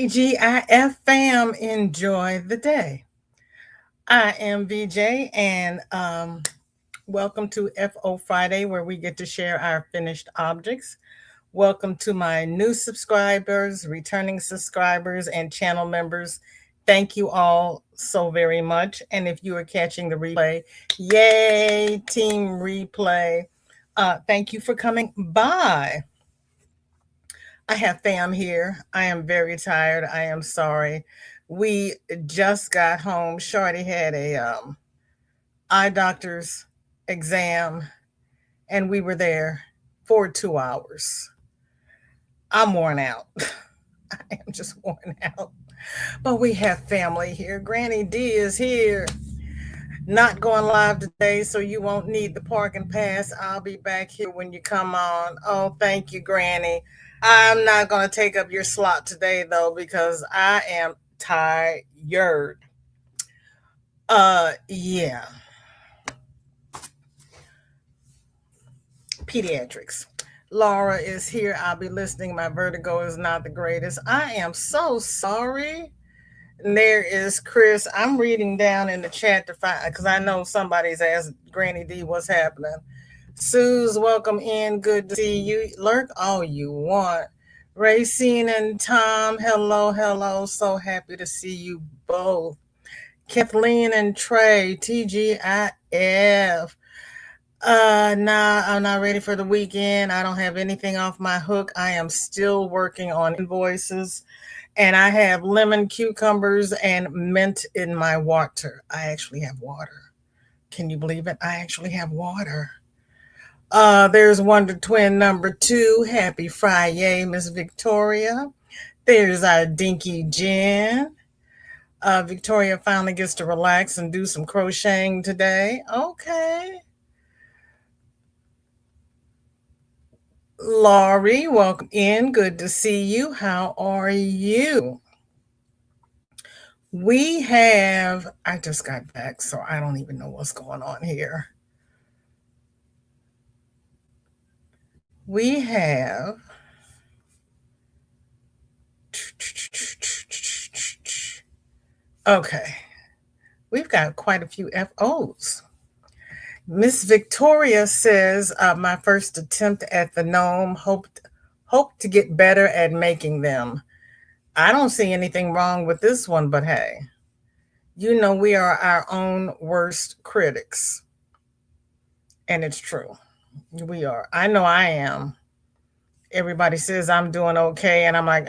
TGIF fam, enjoy the day. I am VJ, and welcome to FO Friday, where we get to share our finished objects. Welcome to my new subscribers, returning subscribers, and channel members. Thank you all so very much. And if you are catching the replay, yay, team replay. Thank you for coming by. I have fam here. I am very tired. I am sorry. We just got home. Shorty had a eye doctor's exam, and we were there for 2 hours. I'm worn out. I am just worn out. But we have family here. Granny D is here. Not going live today, so you won't need the parking pass. I'll be back here when you come on. Oh, thank you, Granny. I'm not going to take up your slot today, though, because I am tired. Yeah. Pediatrics. Laura is here. I'll be listening. My vertigo is not the greatest. I am so sorry. And there is Chris. I'm reading down in the chat to find, because I know somebody's asked Granny D what's happening. Sue's welcome in. Good to see you. Lurk all you want. Racine and Tom, hello, hello. So happy to see you both. Kathleen and Trey, TGIF. Nah, I'm not ready for the weekend. I don't have anything off my hook. I am still working on invoices. And I have lemon, cucumbers, and mint in my water. I actually have water. Can you believe it? I actually have water. There's Wonder Twin number 2. Happy Friday, Miss Victoria. There's our Dinky Jen. Victoria finally gets to relax and do some crocheting today. Okay. Laurie, welcome in. Good to see you. How are you? I just got back, so I don't even know what's going on here. We have okay. We've got quite a few FOs. Miss Victoria says, my first attempt at the gnome, hope to get better at making them. I don't see anything wrong with this one, but hey, we are our own worst critics. And it's true. We are. I know I am. Everybody says I'm doing okay, and I'm like,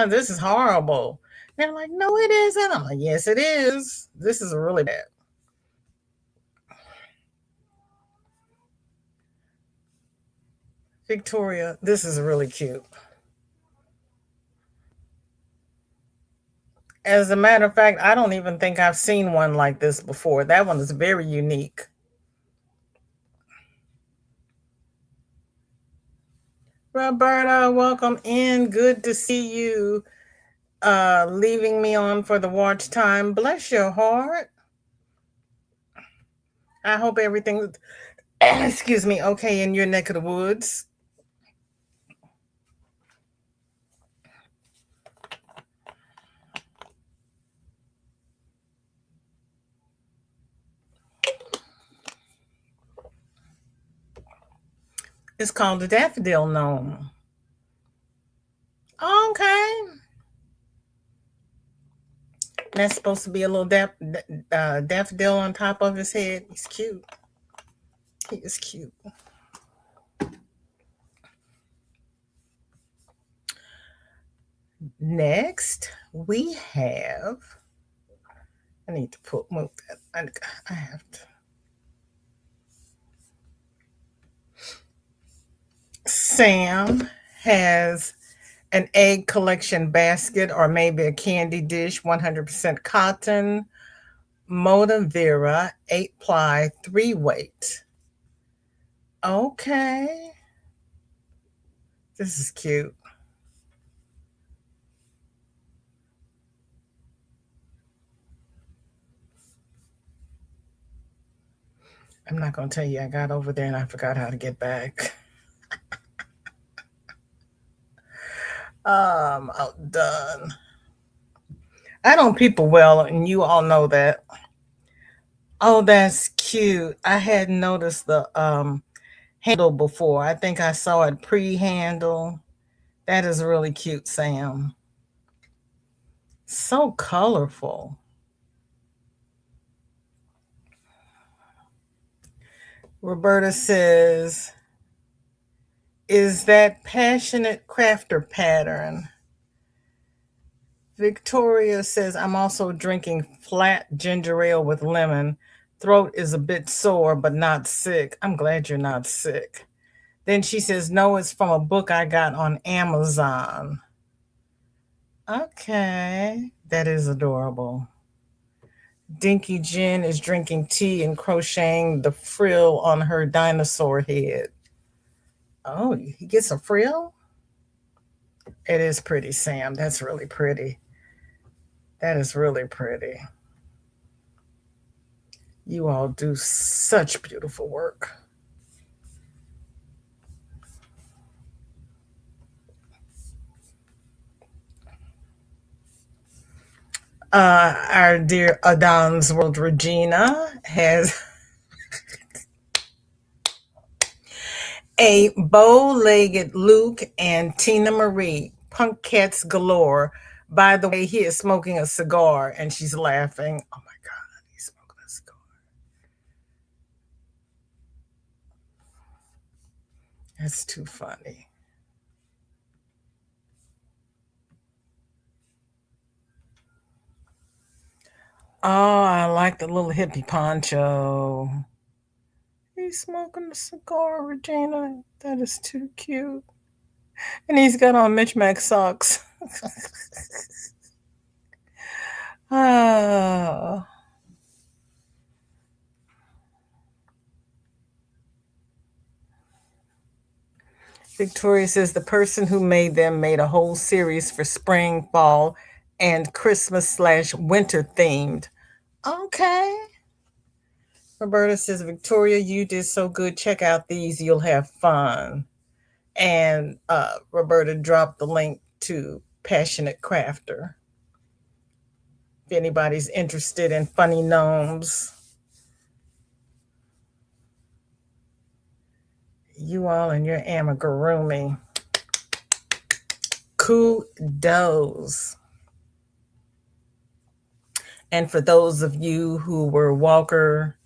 this is horrible. And they're like, no, it isn't. I'm like, yes, it is. This is really bad. Victoria, this is really cute. As a matter of fact, I don't even think I've seen one like this before. That one is very unique. Roberta, welcome in. Good to see you. Leaving me on for the watch time. Bless your heart. I hope everything, excuse me, okay in your neck of the woods. It's called the daffodil gnome. Okay. That's supposed to be a little daffodil on top of his head. He's cute. He is cute. Next, we have. I need to move that. I have to. Sam has an egg collection basket or maybe a candy dish, 100% cotton, Moda Vera, 8-ply, 3-weight. Okay. This is cute. I'm not going to tell you I got over there and I forgot how to get back. I'm outdone. I don't people well, and you all know that. Oh, that's cute. I hadn't noticed the handle before. I think I saw it pre-handle. That is really cute, Sam. So colorful. Roberta says, is that passionate crafter pattern? Victoria says, I'm also drinking flat ginger ale with lemon. Throat is a bit sore, but not sick. I'm glad you're not sick. Then she says, no, it's from a book I got on Amazon. Okay, that is adorable. Dinky Jen is drinking tea and crocheting the frill on her dinosaur head. Oh, he gets a frill? It is pretty, Sam. That's really pretty. That is really pretty. You all do such beautiful work. Our dear Adon's World Regina has a bow-legged Luke and Tina Marie, punk cats galore. By the way, he is smoking a cigar and she's laughing. Oh my God, he's smoking a cigar. That's too funny. Oh, I like the little hippie poncho. He's smoking a cigar, Regina. That is too cute. And he's got on Mitch Mac socks. Ah. Victoria says the person who made them made a whole series for spring, fall, and Christmas slash winter themed. Okay. Roberta says, Victoria, you did so good. Check out these. You'll have fun. And Roberta dropped the link to Passionate Crafter. If anybody's interested in funny gnomes, you all and your amigurumi. Kudos. And for those of you who were Walker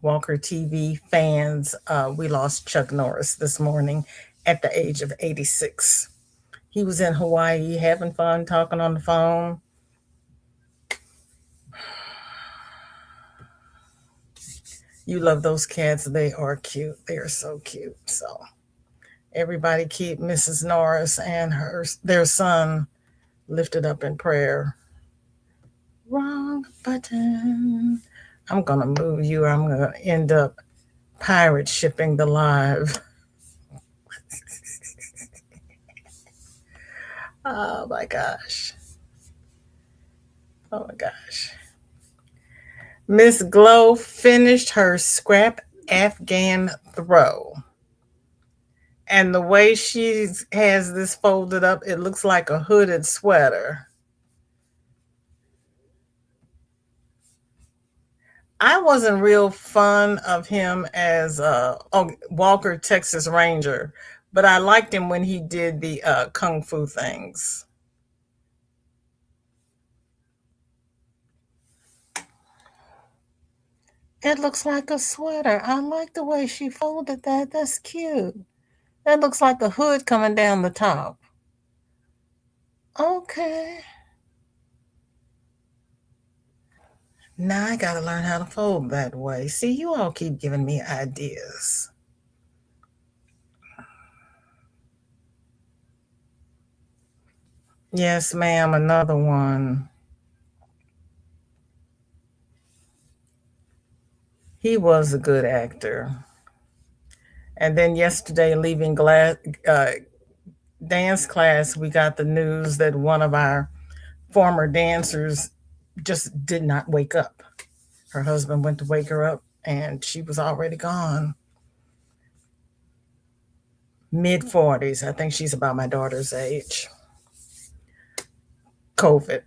TV fans, we lost Chuck Norris this morning at the age of 86. He was in Hawaii having fun talking on the phone. You love those cats. They are cute. They are so cute. So everybody keep Mrs. Norris and their son lifted up in prayer. Wrong button. I'm going to move you. I'm going to end up pirate shipping the live. Oh my gosh. Oh my gosh. Miss Glow finished her scrap Afghan throw. And the way she has this folded up, it looks like a hooded sweater. I wasn't real fond of him as Walker Texas Ranger, but I liked him when he did the kung fu things. It looks like a sweater. I like the way she folded that. That's cute. That looks like a hood coming down the top. Okay. Now I got to learn how to fold that way. See, you all keep giving me ideas. Yes, ma'am, another one. He was a good actor. And then yesterday, leaving dance class, we got the news that one of our former dancers just did not wake up. Her husband went to wake her up and she was already gone. Mid 40s. I think she's about my daughter's age. COVID.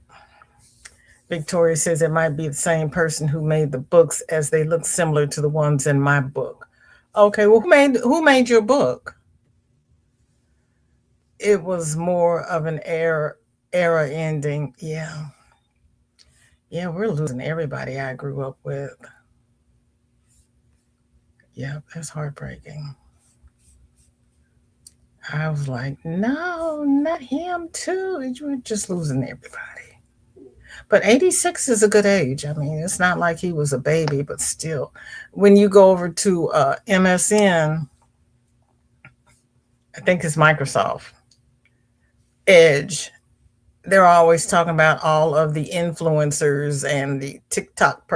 Victoria says it might be the same person who made the books as they look similar to the ones in my book. Okay, well, who made your book? It was more of an era ending. Yeah. Yeah, we're losing everybody I grew up with. Yeah, that's heartbreaking. I was like, no, not him too. We're just losing everybody. But 86 is a good age. I mean, it's not like he was a baby, but still. When you go over to MSN, I think it's Microsoft Edge, they're always talking about all of the influencers and the TikTok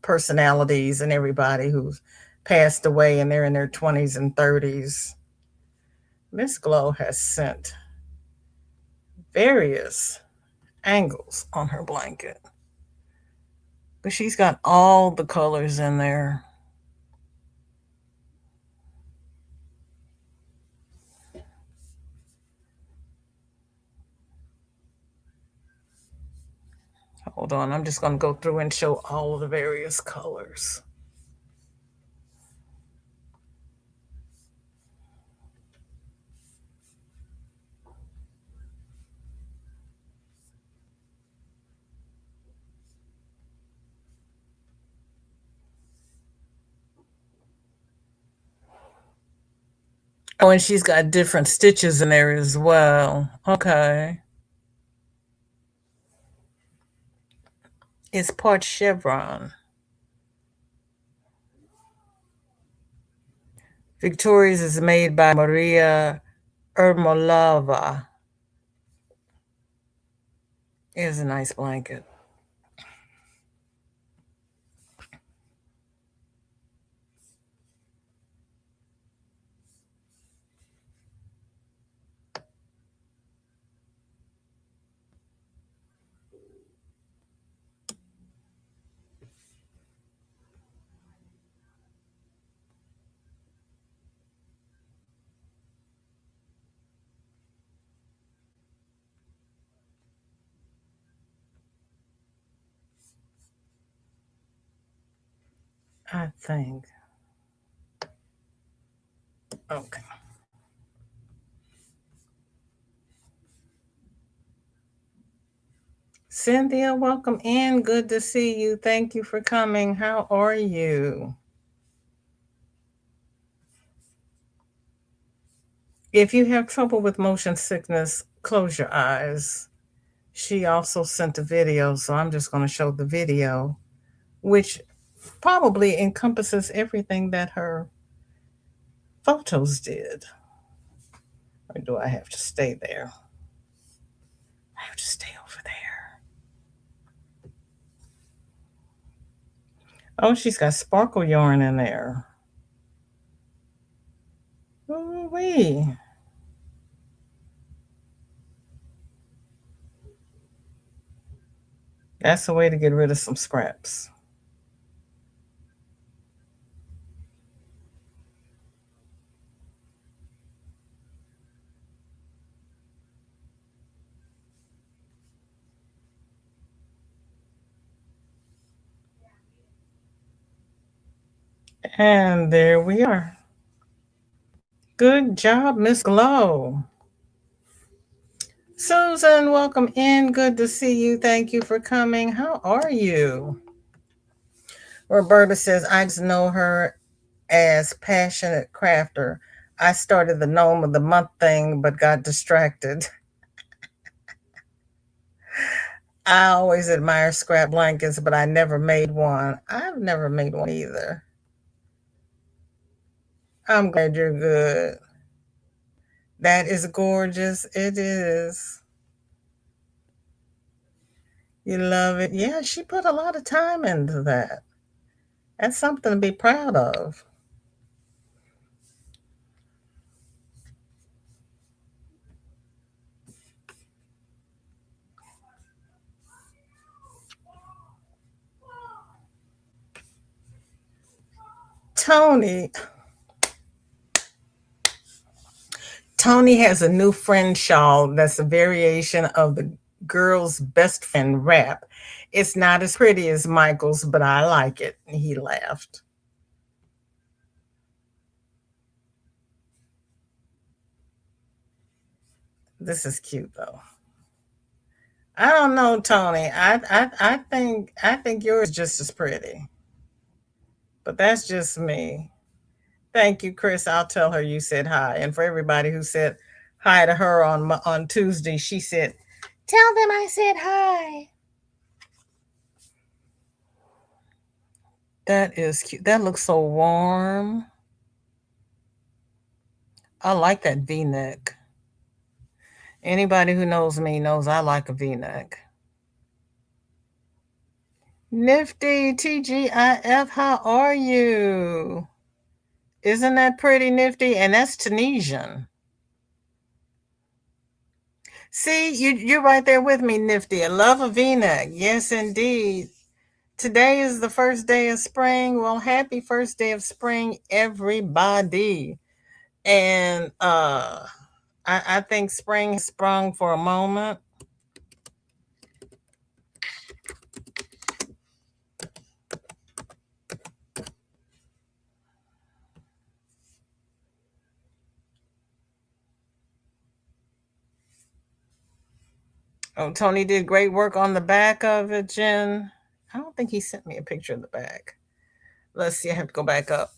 personalities and everybody who's passed away and they're in their 20s and 30s. Miss Glow has sent various angles on her blanket, but she's got all the colors in there. Hold on, I'm just going to go through and show all of the various colors. Oh, and she's got different stitches in there as well. Okay. It's part chevron. Victoria's is made by Maria Ermolova. It is a nice blanket. I think. Okay. Cynthia, welcome in. Good to see you. Thank you for coming. How are you? If you have trouble with motion sickness, close your eyes. She also sent a video, so I'm just going to show the video, which probably encompasses everything that her photos did. Or do I have to stay there? I have to stay over there. Oh, she's got sparkle yarn in there. Ooh-wee. That's a way to get rid of some scraps. And there we are. Good job, Miss Glow. Susan, welcome in. Good to see you. Thank you for coming. How are you? Roberta says, I just know her as passionate crafter. I started the Gnome of the Month thing, but got distracted. I always admire scrap blankets, but I never made one. I've never made one either. I'm glad you're good. That is gorgeous. It is. You love it. Yeah, she put a lot of time into that. That's something to be proud of. Tony. Tony has a new friend shawl that's a variation of the girl's best friend rap. It's not as pretty as Michael's, but I like it. He laughed. This is cute though. I don't know, Tony. I think yours is just as pretty, but that's just me. Thank you, Chris. I'll tell her you said hi, and for everybody who said hi to her on Tuesday, she said, "Tell them I said hi." That is cute. That looks so warm. I like that V-neck. Anybody who knows me knows I like a V-neck. Nifty TGIF, how are you? Isn't that pretty, Nifty? And that's Tunisian. See, you're right there with me, Nifty. I love a V-neck. Yes, indeed. Today is the first day of spring. Well, happy first day of spring, everybody. And I think spring has sprung for a moment. Oh, Tony did great work on the back of it, Jen. I don't think he sent me a picture of the back. Let's see, I have to go back up.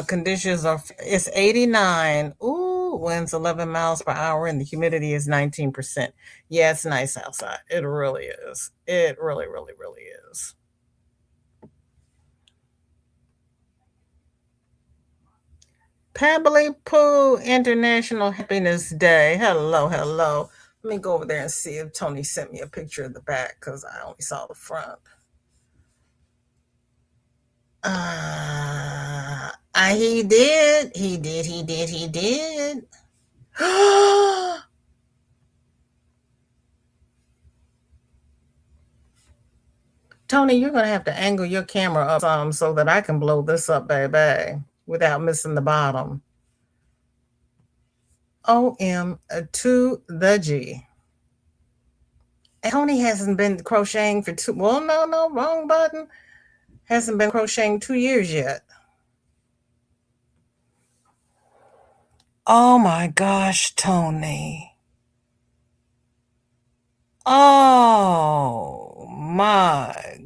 Conditions are it's 89. Ooh, winds 11 miles per hour and the humidity is 19%. Yeah, it's nice outside. It really is. It really, really, really is. Pebbly Poo International Happiness Day. Hello, hello. Let me go over there and see if Tony sent me a picture of the back because I only saw the front. He did. He did. He did. He did. Tony, you're going to have to angle your camera up some so that I can blow this up, baby, without missing the bottom. OM to the G. Tony hasn't been crocheting for well, no, wrong button. Hasn't been crocheting 2 years yet. Oh my gosh, Tony. Oh my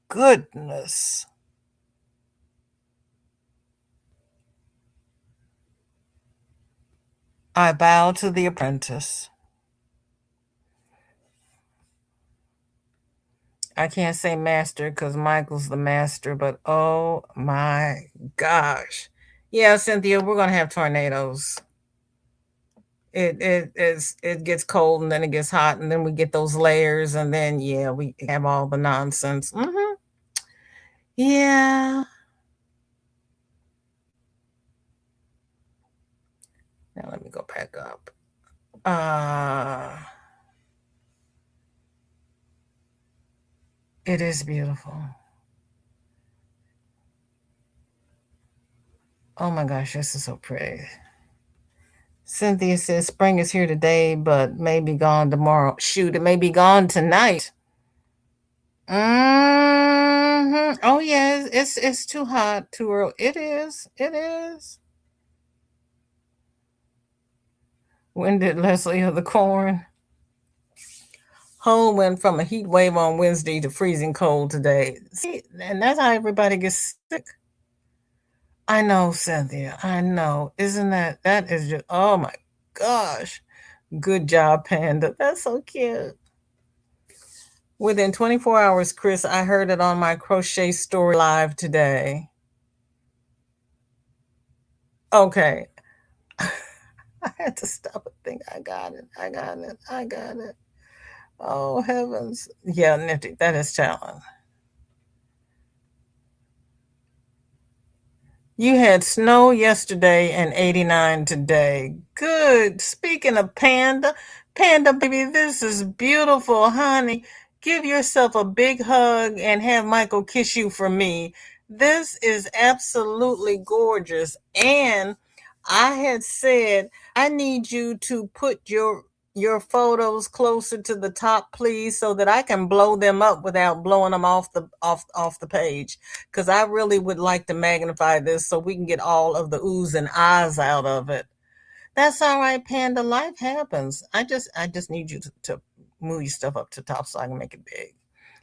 goodness. I bow to the apprentice. I can't say master because Michael's the master, but oh my gosh. Yeah, Cynthia, we're gonna have tornadoes. It gets cold and then it gets hot and then we get those layers and then yeah, we have all the nonsense. Yeah. Now let me go back up. It is beautiful. Oh my gosh, this is so pretty. Cynthia says spring is here today, but may be gone tomorrow. Shoot, it may be gone tonight. Oh yeah, it's too hot, too early. It is. It is. When did Leslie of the corn? Hull went from a heat wave on Wednesday to freezing cold today. See, and that's how everybody gets sick. I know, Cynthia. I know. Isn't that is just oh my gosh. Good job, Panda. That's so cute. Within 24 hours, Chris, I heard it on my crochet story live today. Okay. I had to stop and think. I got it. I got it. I got it. Oh heavens. Yeah, Nifty. That is challenge. You had snow yesterday and 89 today. Good. Speaking of Panda, Panda baby, this is beautiful, honey. Give yourself a big hug and have Michael kiss you for me. This is absolutely gorgeous. And I had said, I need you to put your your photos closer to the top, please, so that I can blow them up without blowing them off the page. Because I really would like to magnify this so we can get all of the oohs and ahs out of it. That's all right, Panda. Life happens. I just need you to move your stuff up to top so I can make it big.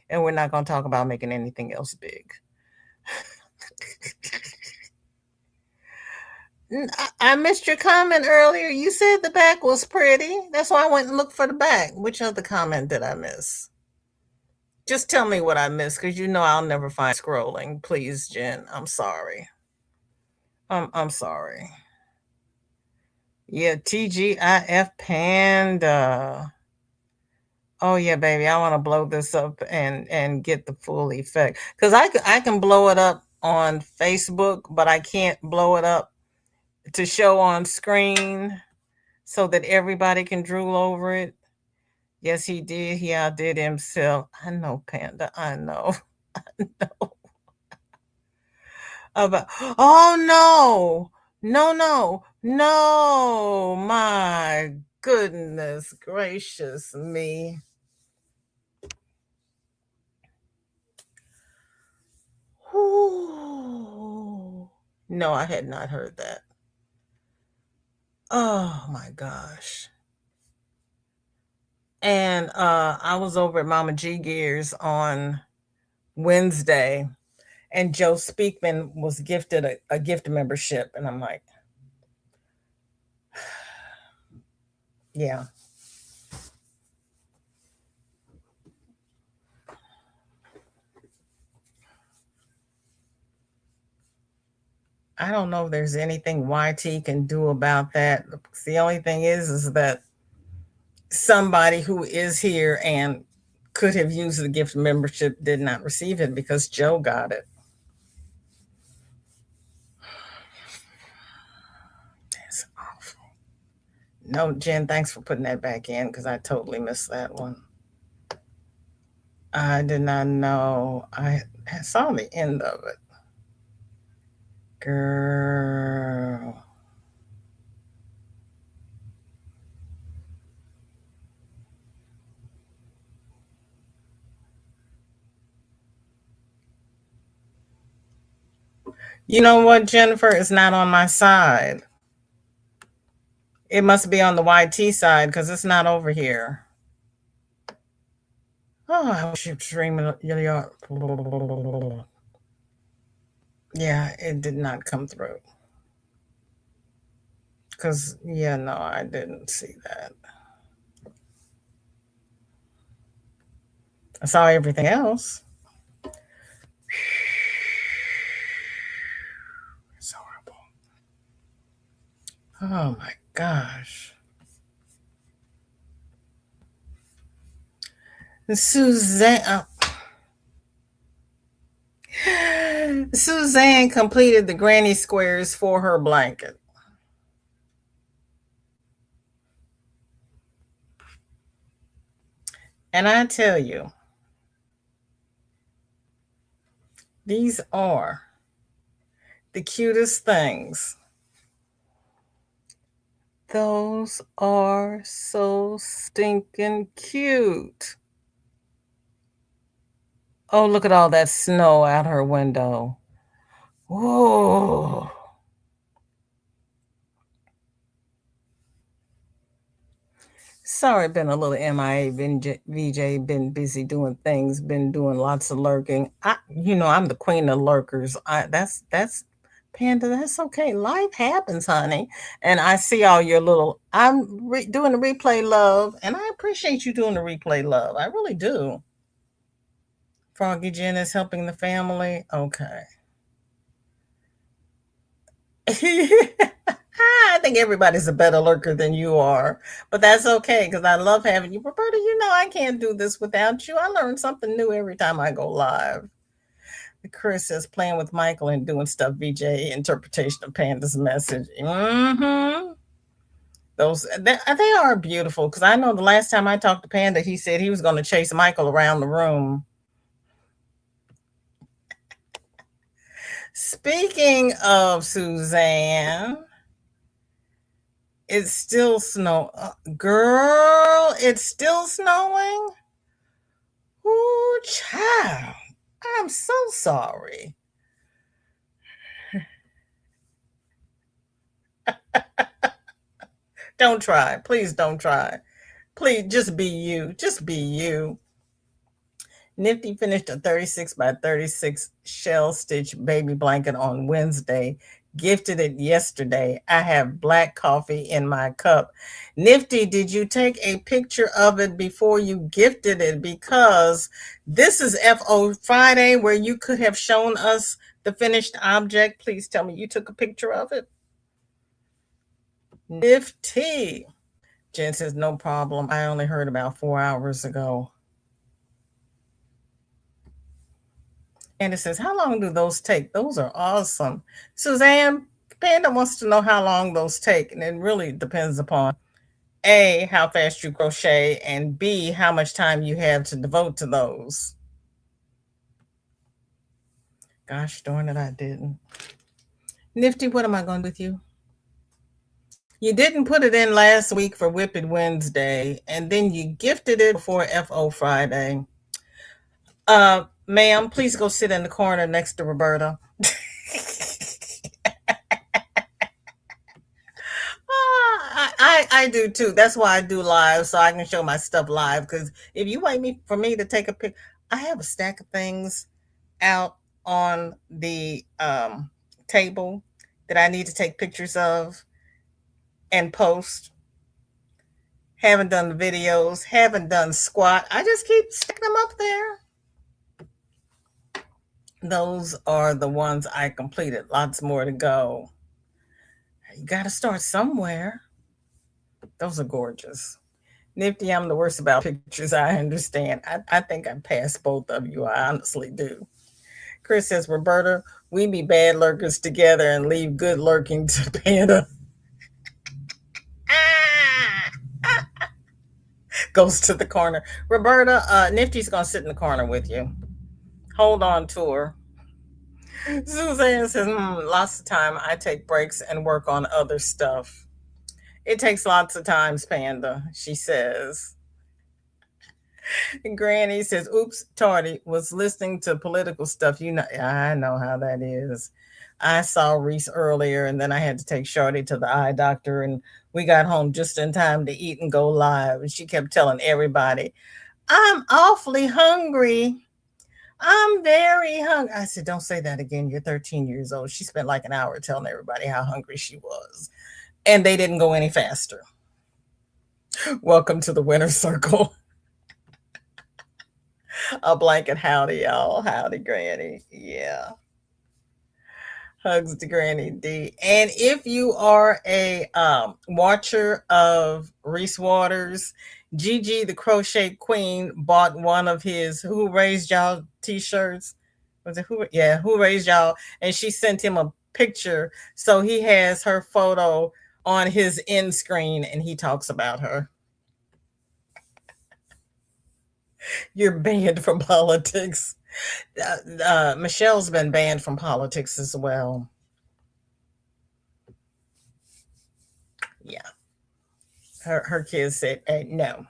And we're not going to talk about making anything else big. I missed your comment earlier. You said the back was pretty. That's why I went and looked for the back. Which other comment did I miss? Just tell me what I missed, because you know I'll never find scrolling. Please, Jen. I'm sorry. I'm sorry. Yeah, TGIF Panda. Oh yeah, baby. I want to blow this up and get the full effect. Because I can blow it up on Facebook, but I can't blow it up to show on screen so that everybody can drool over it. Yes, he did. He outdid himself. I know, Panda. I know. I know. About, oh no, no, my goodness gracious me. Whew. No, I had not heard that. Oh my gosh. And I was over at Mama G Gears on Wednesday, and Joe Speakman was gifted a gift membership, and I'm like, yeah. I don't know if there's anything YT can do about that. The only thing is that somebody who is here and could have used the gift membership did not receive it because Joe got it. That's awful. No, Jen, thanks for putting that back in because I totally missed that one. I did not know. I saw the end of it. Girl. You know what, Jennifer? It's not on my side. It must be on the YT side because it's not over here. Oh, I wish you'd stream it. Yeah, it did not come through. Because, yeah, no, I didn't see that. I saw everything else. It's horrible. Oh my gosh. Suzanne. Suzanne completed the granny squares for her blanket. And I tell you, these are the cutest things. Those are so stinking cute. Oh, look at all that snow out her window. Whoa. Sorry, been a little MIA. Been VJ, been busy doing things. Been doing lots of lurking. I'm the queen of lurkers. That's Panda. That's okay. Life happens, honey. And I see all your little. I'm doing the replay love, and I appreciate you doing the replay love. I really do. Froggy Jen is helping the family. Okay. I think everybody's a better lurker than you are, but that's okay because I love having you. Roberta, I can't do this without you. I learn something new every time I go live. Chris says playing with Michael and doing stuff, VJ, interpretation of Panda's message. Mm-hmm. They are beautiful because I know the last time I talked to Panda, he said he was going to chase Michael around the room. Speaking of Suzanne, It's still snow. Girl, it's still snowing? Ooh, child. I'm so sorry. Don't try. Please don't try. Please just be you. Just be you. Nifty finished a 36 by 36 shell stitch baby blanket on Wednesday. Gifted it yesterday. I have black coffee in my cup. Nifty, did you take a picture of it before you gifted it? Because this is FO Friday where you could have shown us the finished object. Please tell me you took a picture of it. Nifty. Jen says, no problem. I only heard about 4 hours ago. And it says, how long do those take? Those are awesome. Suzanne, Panda wants to know how long those take. And it really depends upon A, how fast you crochet, and B, how much time you have to devote to those. Gosh darn it, I didn't. Nifty, what am I going to do with you? You didn't put it in last week for Whip It Wednesday, and then you gifted it for FO Friday. Ma'am, please go sit in the corner next to Roberta. I do too. That's why I do live so I can show my stuff live. Because if you wait for me to take a pic, I have a stack of things out on the table that I need to take pictures of and post. Haven't done the videos, haven't done squat. I just keep sticking them up there. Those are the ones I completed. Lots more to go. You got to start somewhere. Those are gorgeous. Nifty, I'm the worst about pictures. I understand. I think I passed both of you. I honestly do. Chris says, Roberta, we be bad lurkers together and leave good lurking to Panda. Goes to the corner. Roberta, Nifty's going to sit in the corner with you. Hold on to her. Suzanne says, lots of time I take breaks and work on other stuff. It takes lots of times, Panda, she says. Granny says, oops, tardy, was listening to political stuff. You know, I know how that is. I saw Reese earlier and then I had to take Shorty to the eye doctor and we got home just in time to eat and go live. And she kept telling everybody, I'm awfully hungry. I'm very hungry. I said, don't say that again. You're 13 years old. She spent like an hour telling everybody how hungry she was. And they didn't go any faster. Welcome to the winner's circle. A blanket howdy, y'all. Howdy, Granny. Yeah. Hugs to Granny D. And if you are a watcher of Reese Waters, Gigi the Crochet Queen bought one of his Who Raised Y'all t-shirts. Was it who? Yeah, Who Raised Y'all? And she sent him a picture. So he has her photo on his end screen and he talks about her. You're banned from politics. Michelle's been banned from politics as well. Yeah. Her kids said, hey, no.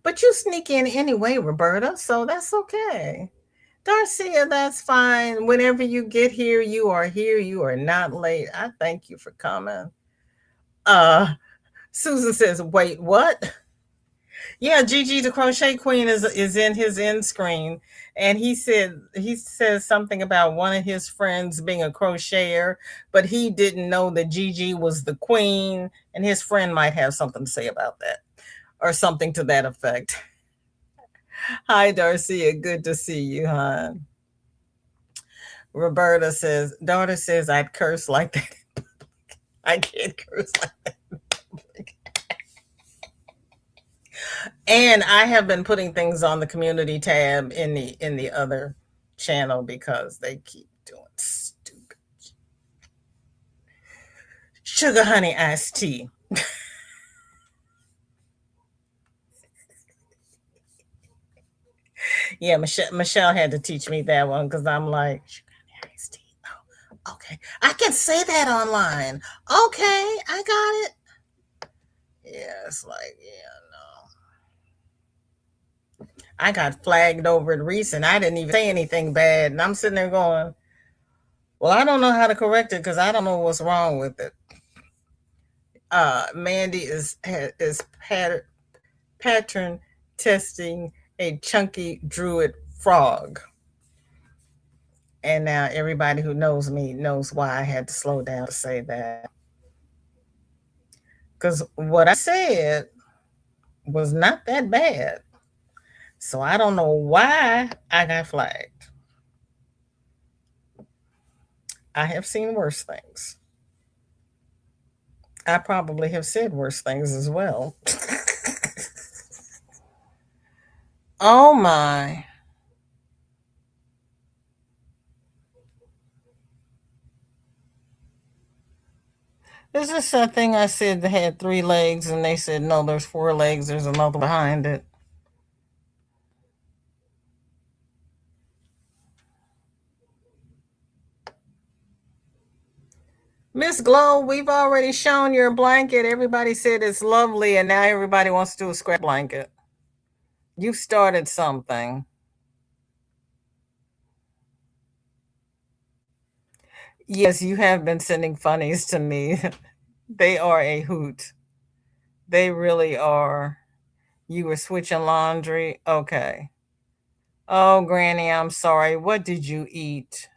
But you sneak in anyway, Roberta, so that's okay. Darcia, that's fine. Whenever you get here, you are here. You are not late. I thank you for coming. Susan says, wait, what? Yeah, Gigi the Crochet Queen is in his end screen. And he says something about one of his friends being a crocheter, but he didn't know that Gigi was the queen, and his friend might have something to say about that. Or something to that effect. Hi, Darcia. Good to see you, hon. Roberta says, daughter says I'd curse like that. I can't curse like that. And I have been putting things on the community tab in the other channel because they keep doing stupid. Sugar honey iced tea. Yeah, Michelle had to teach me that one because I'm like, sugar honey iced tea. Okay. I can say that online. Okay, I got it. Yeah, it's like, yeah, no. I got flagged over it recent. I didn't even say anything bad. And I'm sitting there going, well, I don't know how to correct it because I don't know what's wrong with it. Mandy is pattern testing a chunky druid frog. And now everybody who knows me knows why I had to slow down to say that. Because what I said was not that bad. So I don't know why I got flagged. I have seen worse things. I probably have said worse things as well. Oh my. Is this that thing I said that had three legs and they said, no, there's four legs, there's another behind it? Miss Glow, we've already shown your blanket. Everybody said it's lovely, and now everybody wants to do a scrap blanket. You started something. Yes, you have been sending funnies to me. They are a hoot. They really are. You were switching laundry. Okay. Oh, Granny, I'm sorry. What did you eat?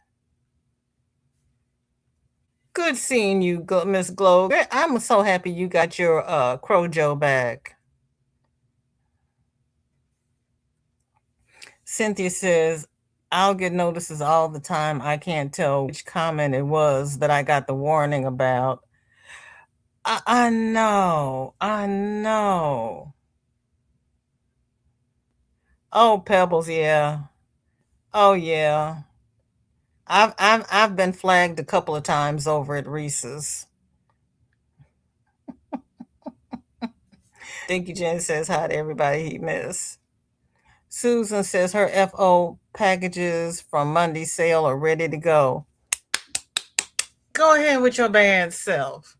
Good seeing you, Miss Glow. I'm so happy you got your Crojo back. Cynthia says, I'll get notices all the time. I can't tell which comment it was that I got the warning about. I know. I know. Oh, Pebbles, yeah. Oh, yeah. I've been flagged a couple of times over at Reese's. Dinky Jen says hi to everybody he missed. Susan says her FO packages from Monday sale are ready to go. Go ahead with your bad self.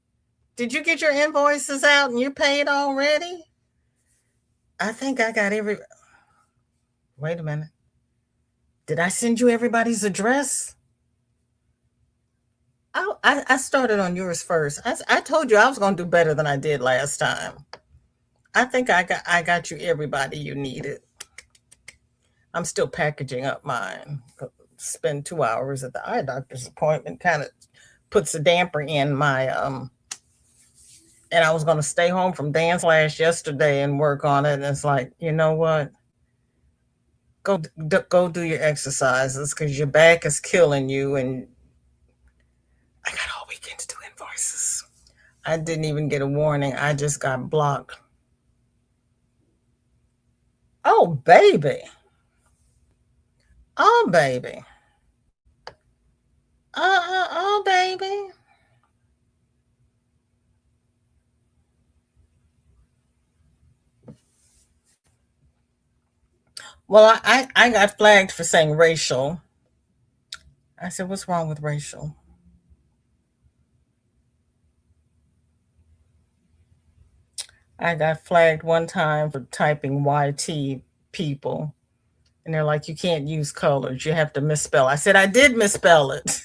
Did you get your invoices out and you paid already? I think I got every. Wait a minute. Did I send you everybody's address? I started on yours first. I told you I was going to do better than I did last time. I think I got you everybody you needed. I'm still packaging up mine. Spend 2 hours at the eye doctor's appointment kind of puts a damper in my and I was going to stay home from dance class yesterday and work on it. And it's like, you know what? Go do your exercises because your back is killing you. And I got all weekend to do invoices. I didn't even get a warning. I just got blocked. Oh, baby. Oh, baby. Oh, baby. Well, I got flagged for saying racial. I said, what's wrong with racial? I got flagged one time for typing YT people. And they're like, you can't use colors. You have to misspell. I said, I did misspell it.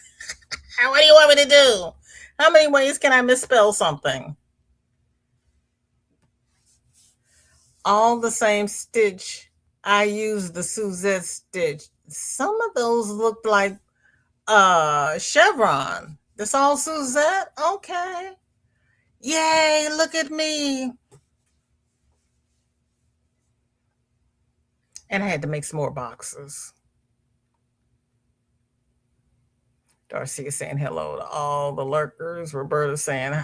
What do you want me to do? How many ways can I misspell something? All the same stitch. I used the Suzette stitch. Some of those looked like chevron. That's all Suzette? Okay. Yay, look at me. And I had to make some more boxes. Darcy is saying hello to all the lurkers. Roberta saying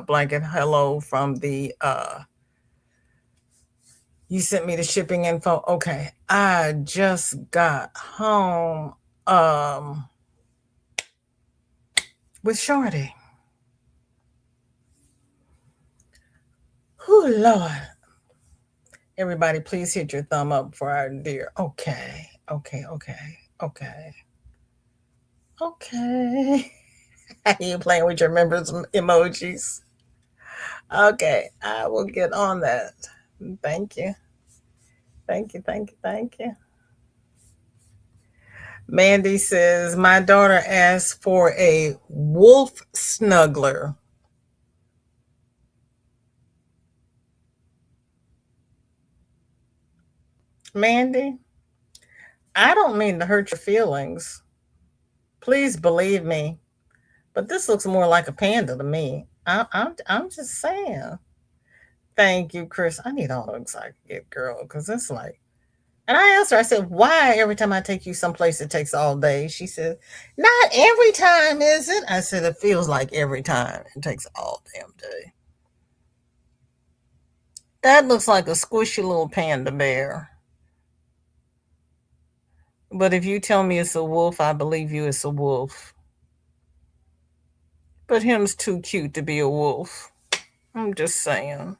blanket hello from the you sent me the shipping info. Okay. I just got home with Shorty. Oh Lord. Everybody, please hit your thumb up for our dear. Okay. Okay. Okay. Okay. Okay. You playing with your members emojis. Okay, I will get on that. Thank you. Thank you. Thank you. Thank you. Mandy says, my daughter asked for a wolf snuggler. Mandy, I don't mean to hurt your feelings. Please believe me, but this looks more like a panda to me. I'm just saying. Thank you, Chris. I need all the excited girl because it's like, and I asked her, I said, why every time I take you someplace it takes all day? She said, not every time, is it? I said, it feels like every time. It takes all damn day. That looks like a squishy little panda bear. But if you tell me it's a wolf, I believe you it's a wolf. But him's too cute to be a wolf. I'm just saying.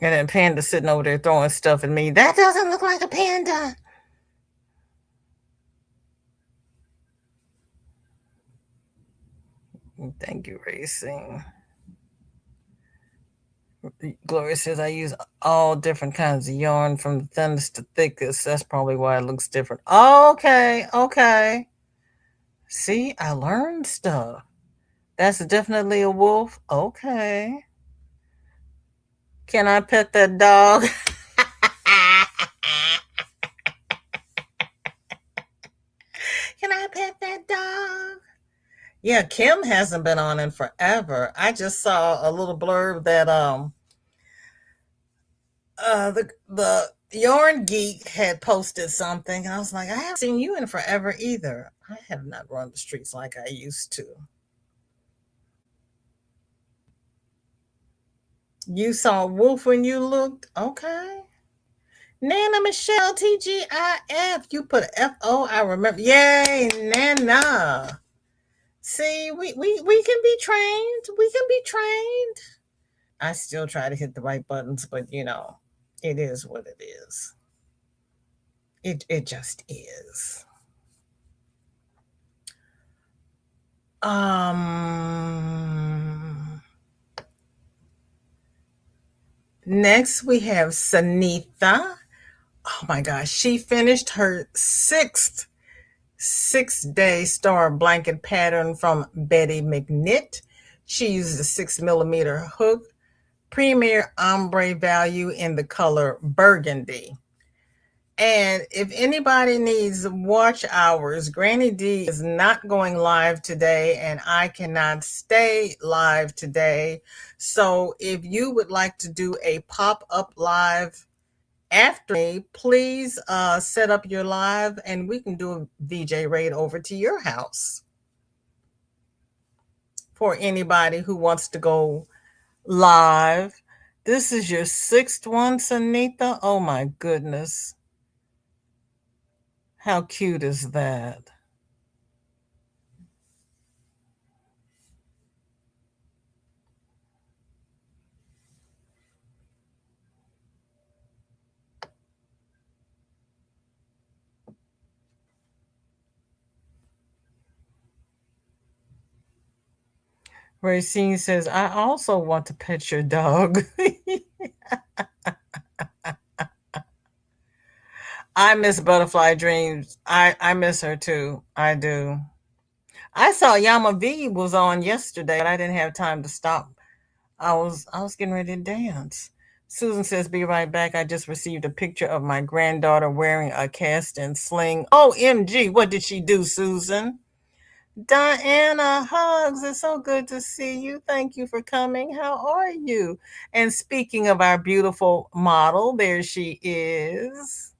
And then Panda sitting over there throwing stuff at me. That doesn't look like a panda. Thank you, Racing. Gloria says I use all different kinds of yarn from the thinnest to thickest. That's probably why it looks different. Okay, okay. See, I learned stuff. That's definitely a wolf. Okay. Can I pet that dog? Can I pet that dog? Yeah, Kim hasn't been on in forever. I just saw a little blurb that the Yarn Geek had posted something, and I was like, I haven't seen you in forever either. I have not run the streets like I used to. You saw Wolf when you looked? Okay. Nana Michelle TGIF. You put FO, I remember. Yay, Nana. See, we can be trained. We can be trained. I still try to hit the right buttons, but it is what it is. It just is. Next we have Sanitha. Oh my gosh, she finished her sixth 6-day star blanket pattern from Betty McKnit. She uses a 6 millimeter hook, premier ombre value in the color burgundy. And if anybody needs watch hours, Granny D is not going live today, and I cannot stay live today. So if you would like to do a pop-up live after me, please set up your live and we can do a VJ raid over to your house. For anybody who wants to go live. This is your sixth one, Sanitha. Oh my goodness. How cute is that? Racine says, I also want to pet your dog. I miss Butterfly Dreams. I miss her too. I do. I saw Yama V was on yesterday, but I didn't have time to stop. I was getting ready to dance. Susan says, be right back. I just received a picture of my granddaughter wearing a cast and sling. OMG, what did she do, Susan? Diana, hugs. It's so good to see you. Thank you for coming. How are you? And speaking of our beautiful model, there she is.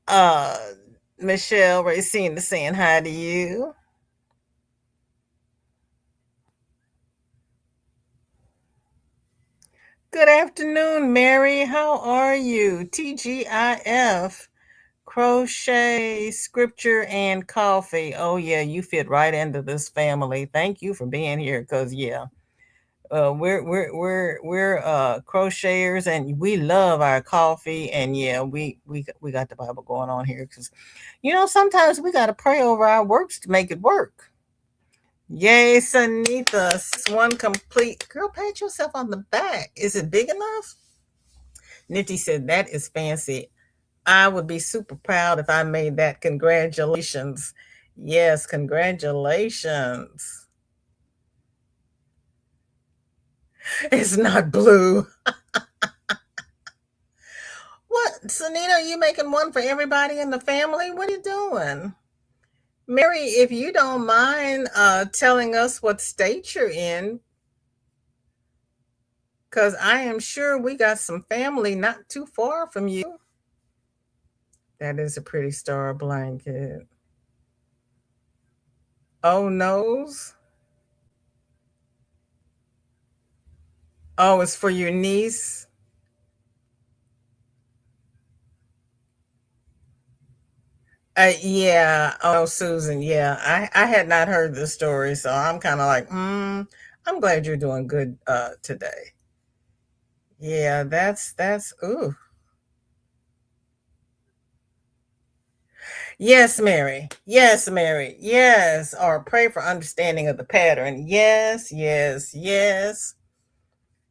Uh, Michelle Racine is saying hi to you. Good afternoon, Mary. How are you? TGIF, crochet, scripture, and coffee. Oh, yeah, you fit right into this family. Thank you for being here because, yeah, We're crocheters, and we love our coffee. And yeah, we got the Bible going on here because sometimes we got to pray over our works to make it work. Yay, Sanita, one complete. Girl, pat yourself on the back. Is it big enough? Nifty said that is fancy. I would be super proud if I made that. Congratulations. Yes, congratulations. It's not blue. What, Sunita, are you making one for everybody in the family? What are you doing? Mary, if you don't mind telling us what state you're in, because I am sure we got some family not too far from you. That is a pretty star blanket. Oh, nose. Oh, it's for your niece. Yeah. Oh, Susan. Yeah, I had not heard this story, so I'm kind of like, I'm glad you're doing good today. Yeah, that's ooh. Yes, Mary. Yes, Mary. Yes. Or pray for understanding of the pattern. Yes, yes, yes.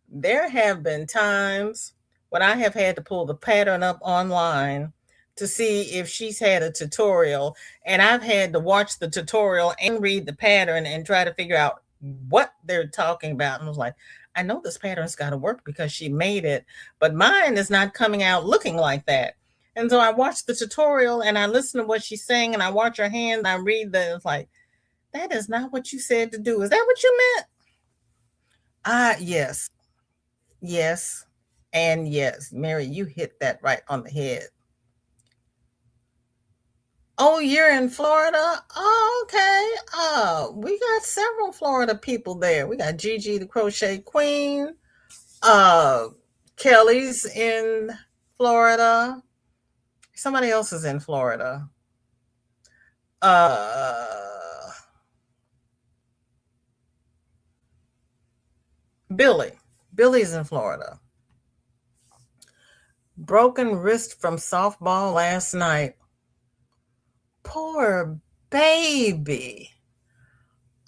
There have been times when I have had to pull the pattern up online to see if she's had a tutorial, and I've had to watch the tutorial and read the pattern and try to figure out what they're talking about. And I was like, I know this pattern's got to work because she made it, but mine is not coming out looking like that. And so I watched the tutorial and I listen to what she's saying and I watch her hand. I read the, it's like, that is not what you said to do. Is that what you meant? Ah, yes. Yes. And yes, Mary, you hit that right on the head. Oh, you're in Florida? Oh, okay. We got several Florida people there. We got Gigi the Crochet Queen. Uh Kelly's in Florida. Somebody else is in Florida. Uh Billy. Billy's in Florida. Broken wrist from softball last night. Poor baby.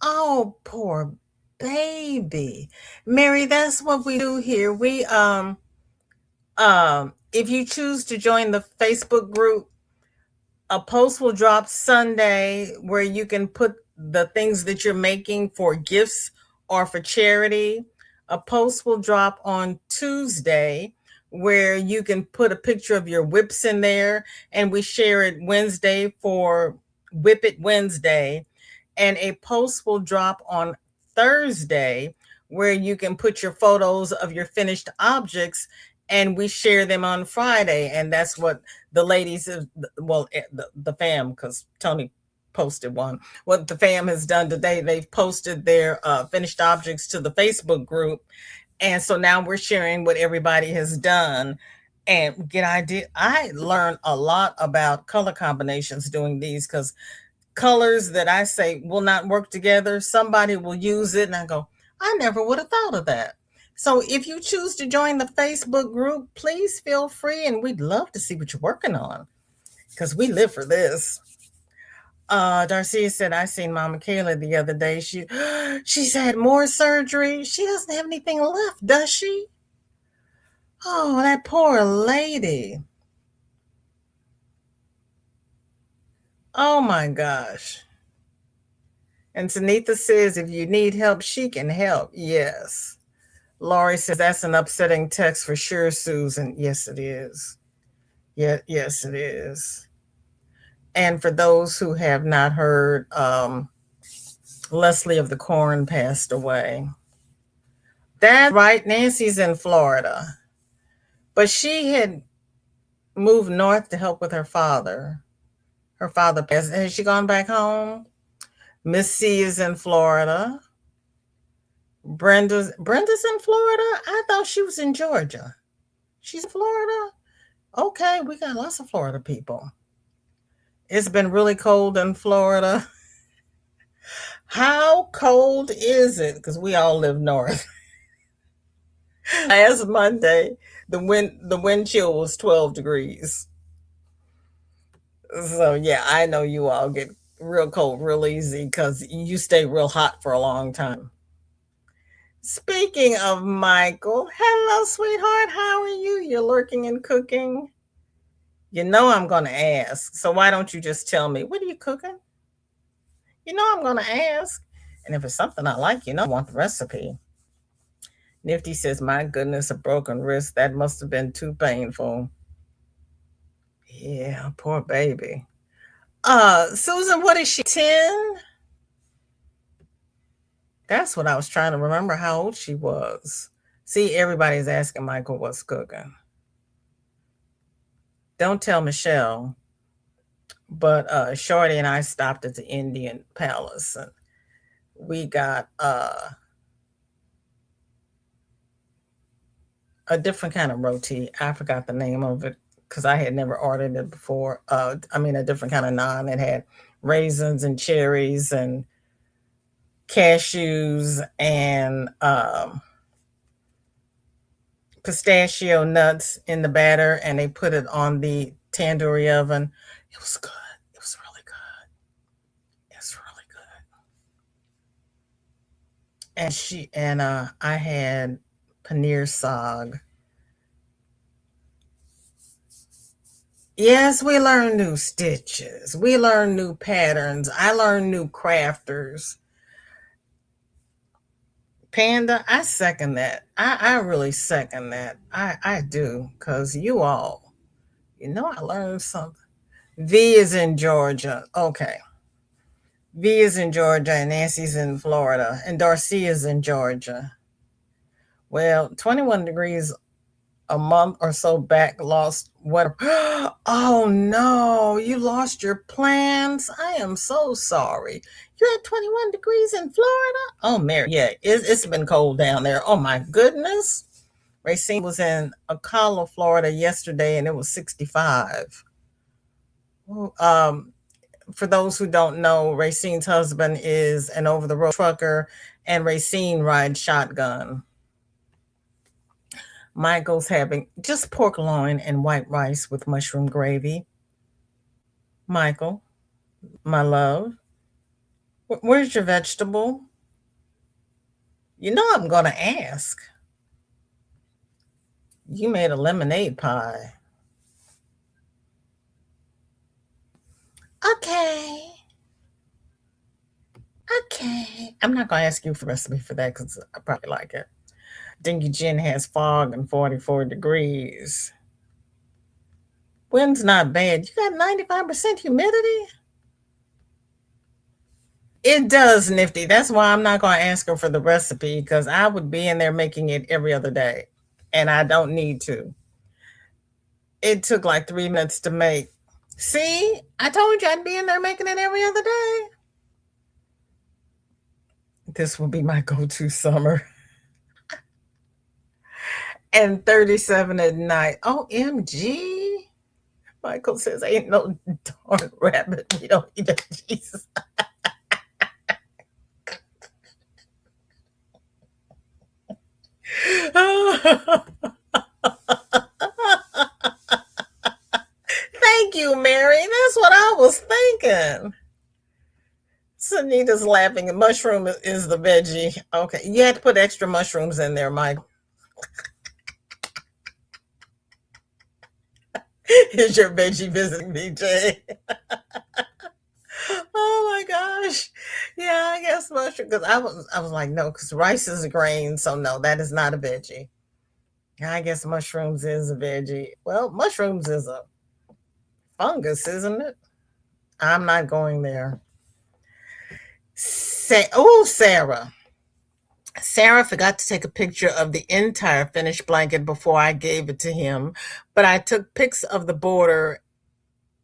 Oh, poor baby. Mary, that's what we do here. We if you choose to join the Facebook group, a post will drop Sunday where you can put the things that you're making for gifts or for charity. A post will drop on Tuesday where you can put a picture of your whips in there, and we share it Wednesday for Whip It Wednesday. And a post will drop on Thursday where you can put your photos of your finished objects, and we share them on Friday. And that's what the ladies, well, the fam, because Tony posted one. What the fam has done today, they've posted their finished objects to the Facebook group. And so now we're sharing what everybody has done and get idea. I learned a lot about color combinations doing these because colors that I say will not work together, somebody will use it and I go, I never would have thought of that. So if you choose to join the Facebook group, please feel free and we'd love to see what you're working on because we live for this. Darcia said, I seen Mama Kayla the other day. She's had more surgery. She doesn't have anything left, does she? Oh, that poor lady. Oh my gosh. And Sunitha says, if you need help, she can help. Yes. Laurie says, that's an upsetting text for sure, Susan. Yes, it is. Yeah, yes, it is. And for those who have not heard, Leslie of the Corn passed away. That's right. Nancy's in Florida. But she had moved north to help with her father. Her father passed. Has she gone back home? Miss C is in Florida. Brenda's in Florida. I thought she was in Georgia. She's in Florida. Okay, we got lots of Florida people. It's been really cold in Florida. How cold is it? Because we all live north. Last Monday, the wind chill was 12 degrees. So yeah, I know you all get real cold real easy because you stay real hot for a long time. Speaking of Michael, hello, sweetheart. How are you? You're lurking and cooking. You know I'm going to ask. So why don't you just tell me, what are you cooking? You know I'm going to ask. And if it's something I like, I want the recipe. Nifty says, my goodness, a broken wrist. That must have been too painful. Yeah, poor baby. Susan, what is she? 10? That's what I was trying to remember how old she was. See, everybody's asking Michael what's cooking. Don't tell Michelle, but Shorty and I stopped at the Indian Palace and we got a different kind of roti. I forgot the name of it because I had never ordered it before. A different kind of naan. It had raisins and cherries and cashews and pistachio nuts in the batter, and they put it on the tandoori oven. It was good. It was really good. It's really good. And I had paneer saag. Yes, we learn new stitches. We learn new patterns. I learn new crafters. Panda, I second that. I really second that. I do. Because I learned something. V is in Georgia. Okay. V is in Georgia and Nancy's in Florida. And Darcy is in Georgia. Well, 21 degrees a month or so back lost what? Oh no, you lost your plans. I am so sorry. You're at 21 degrees in Florida? Oh, Mary, yeah, it's been cold down there. Oh my goodness. Racine was in Ocala, Florida yesterday and it was 65. Um, for those who don't know, Racine's husband is an over the road trucker and Racine rides shotgun. Michael's having just pork loin and white rice with mushroom gravy. Michael, my love, where's your vegetable? You know I'm going to ask. You made a lemonade pie. Okay. Okay. I'm not going to ask you for a recipe for that because I probably like it. Dingy Gin has fog and 44 degrees. Wind's not bad. You got 95% humidity? It does, Nifty. That's why I'm not going to ask her for the recipe because I would be in there making it every other day. And I don't need to. It took like 3 minutes to make. See, I told you I'd be in there making it every other day. This will be my go to summer. And 37 at night. OMG. Michael says, ain't no darn rabbit. We don't eat it. Jesus. Thank you, Mary. That's what I was thinking. Sunita's laughing. Mushroom is the veggie. Okay. You had to put extra mushrooms in there, Mike. Is your veggie visiting BJ? Oh my gosh. Yeah, I guess mushroom because I was like, no, because rice is a grain, so no, that is not a veggie. I guess mushrooms is a veggie. Well, mushrooms is a fungus, isn't it? I'm not going there. Sarah. Sarah forgot to take a picture of the entire finished blanket before I gave it to him, but I took pics of the border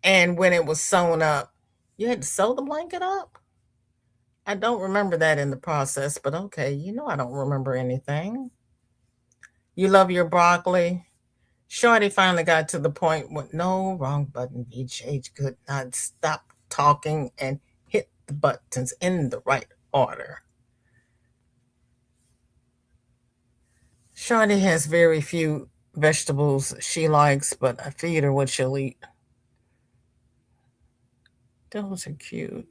and when it was sewn up. You had to sew the blanket up? I don't remember that in the process, but okay, I don't remember anything. You love your broccoli? Shorty finally got to the point with no wrong button. VJ could not stop talking and hit the buttons in the right order. Shawty has very few vegetables she likes, but I feed her what she'll eat. Those are cute.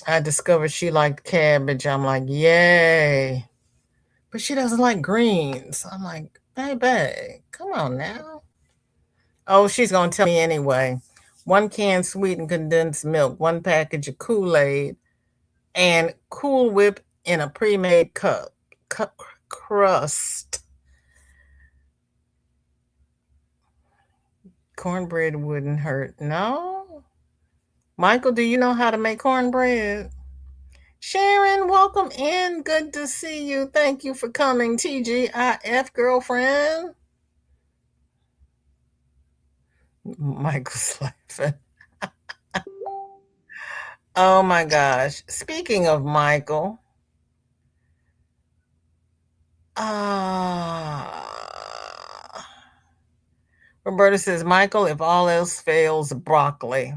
I discovered she liked cabbage. I'm like, yay. But she doesn't like greens. I'm like, baby, come on now. Oh, she's going to tell me anyway. 1 can sweetened condensed milk, 1 package of Kool-Aid, and Cool Whip in a pre-made cup crust. Cornbread wouldn't hurt. No? Michael, do you know how to make cornbread? Sharon, welcome in. Good to see you. Thank you for coming. TGIF, girlfriend. Michael's laughing. Oh my gosh. Speaking of Michael, Roberta says, Michael, if all else fails, broccoli.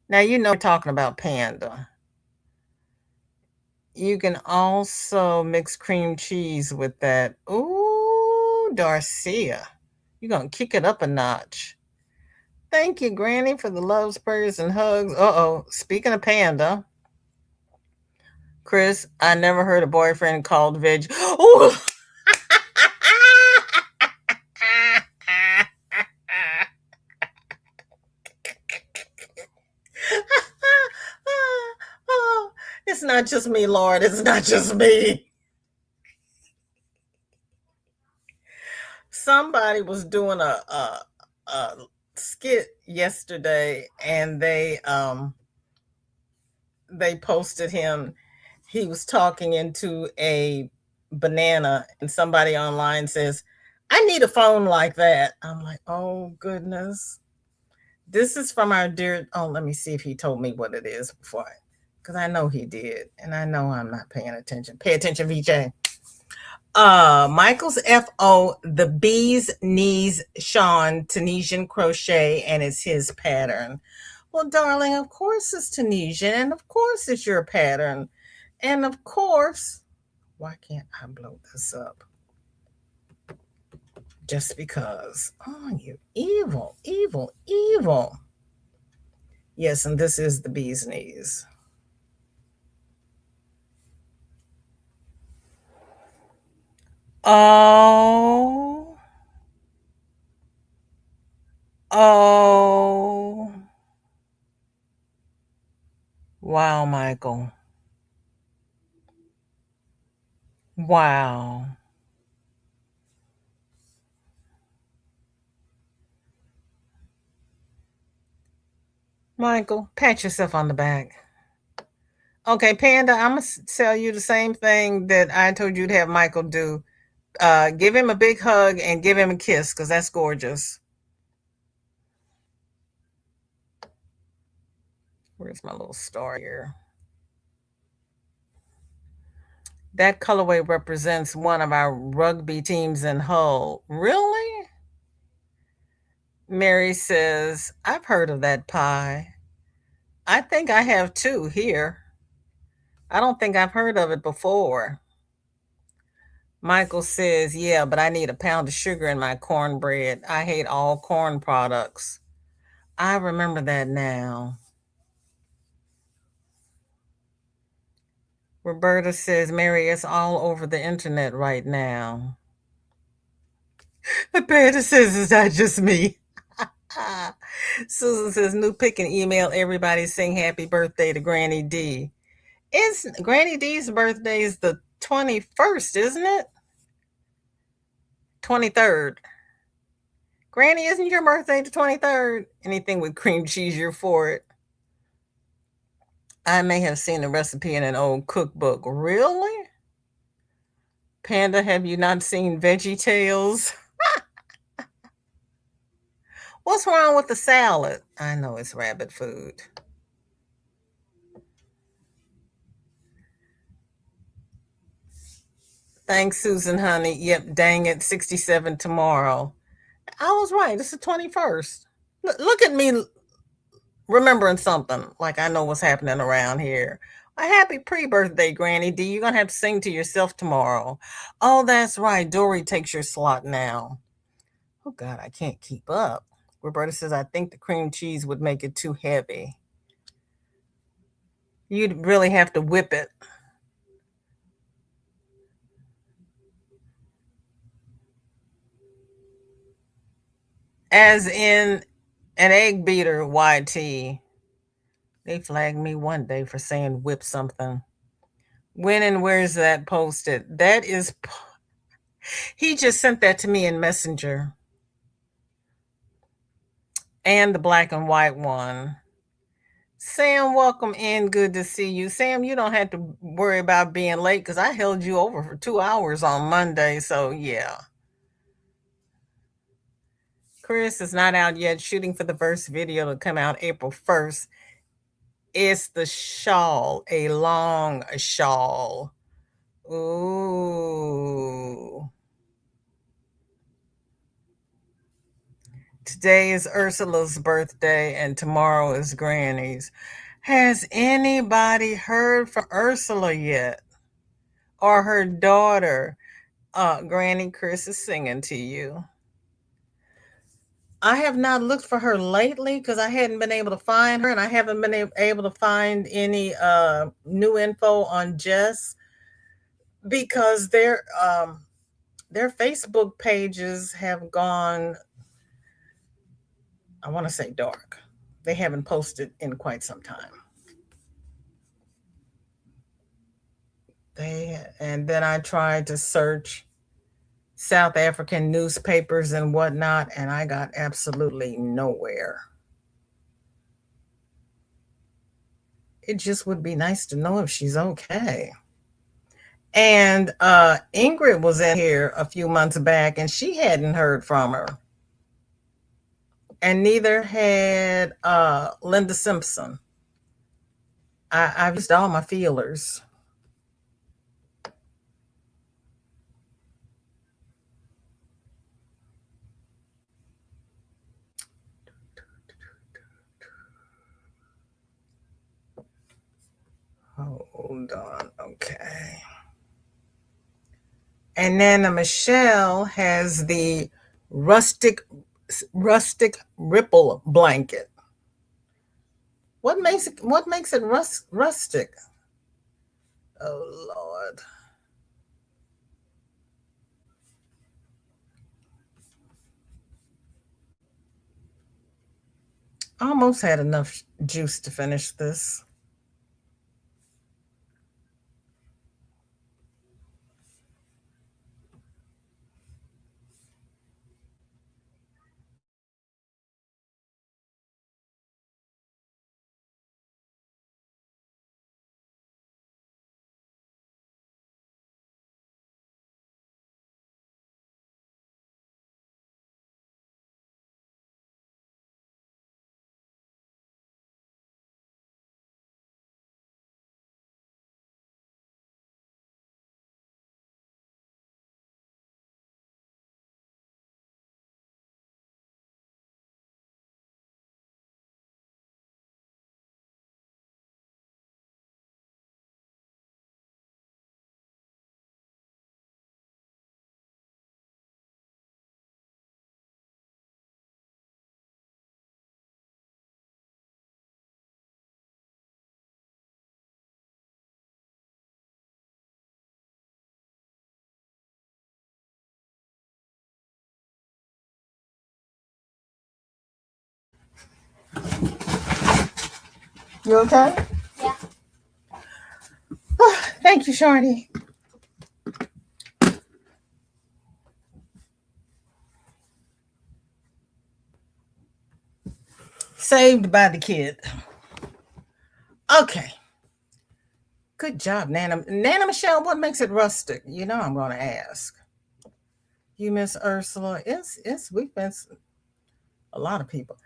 Now, you know, we're talking about Panda. You can also mix cream cheese with that. Ooh, Darcia. You're going to kick it up a notch. Thank you, Granny, for the love, prayers, and hugs. Uh-oh. Speaking of Panda, Chris, I never heard a boyfriend called veg. Ooh. It's not just me, Lord. It's not just me. Somebody was doing a skit yesterday, and they posted him. He was talking into a banana, and somebody online says, I need a phone like that. I'm like, oh goodness. This is from our dear, oh, let me see if he told me what it is before, because I know he did, and I know I'm not paying attention. Pay attention, VJ. Michael's FO, the bee's knees Sean, Tunisian crochet, and it's his pattern. Well, darling, of course it's Tunisian, and of course it's your pattern. And of course, why can't I blow this up? Just because. Oh, you evil, evil, evil. Yes, and this is the bee's knees. Oh. Oh. Wow, Michael. Wow. Michael, pat yourself on the back. Okay, Panda, I'm going to tell you the same thing that I told you to have Michael do. Give him a big hug and give him a kiss, because that's gorgeous. Where's my little star here? That colorway represents one of our rugby teams in Hull. Really? Mary says, I've heard of that pie. I think I have too here. I don't think I've heard of it before. Michael says, yeah, but I need a pound of sugar in my cornbread. I hate all corn products. I remember that now. Roberta says, Mary, it's all over the internet right now. Roberta says, it's not just me. Susan says, new pick and email everybody saying happy birthday to Granny D. It's Granny D's birthday is the 21st, isn't it? 23rd. Granny, isn't your birthday the 23rd? Anything with cream cheese, you're for it. I may have seen the recipe in an old cookbook. Really? Panda, have you not seen Veggie Tales? What's wrong with the salad? I know it's rabbit food. Thanks, Susan, honey. Yep, dang it, 67 tomorrow. I was right. It's the 21st. Look at me remembering something like I know what's happening around here. A happy pre-birthday, Granny D. You're gonna have to sing to yourself tomorrow. Oh, that's right. Dory takes your slot now. Oh God, I can't keep up. Roberta says, I think the cream cheese would make it too heavy. You'd really have to whip it. As in an egg beater, YT. They flagged me one day for saying whip something. When and where is that posted? That is, he just sent that to me in Messenger. And the black and white one. Sam, welcome in. Good to see you. Sam, you don't have to worry about being late because I held you over for 2 hours on Monday. So, yeah. Chris is not out yet, shooting for the first video to come out April 1st. It's the shawl, a long shawl. Ooh. Today is Ursula's birthday and tomorrow is Granny's. Has anybody heard from Ursula yet? Or her daughter? Granny, Chris is singing to you. I have not looked for her lately because I hadn't been able to find her, and I haven't been able to find any new info on Jess because their Facebook pages have gone, I want to say, dark. They haven't posted in quite some time. And then I tried to search South African newspapers and whatnot, and I got absolutely nowhere. It just would be nice to know if she's okay. And Ingrid was in here a few months back, and she hadn't heard from her. And neither had Linda Simpson. I've used all my feelers. Hold on. Okay. And Nana Michelle has the rustic ripple blanket. What makes it rustic? Oh Lord. Almost had enough juice to finish this. You okay? Yeah. Thank you, Shorty. Saved by the kid. Okay. Good job, Nana. Nana Michelle, what makes it rustic? You know I'm gonna ask. You miss Ursula. We've been a lot of people.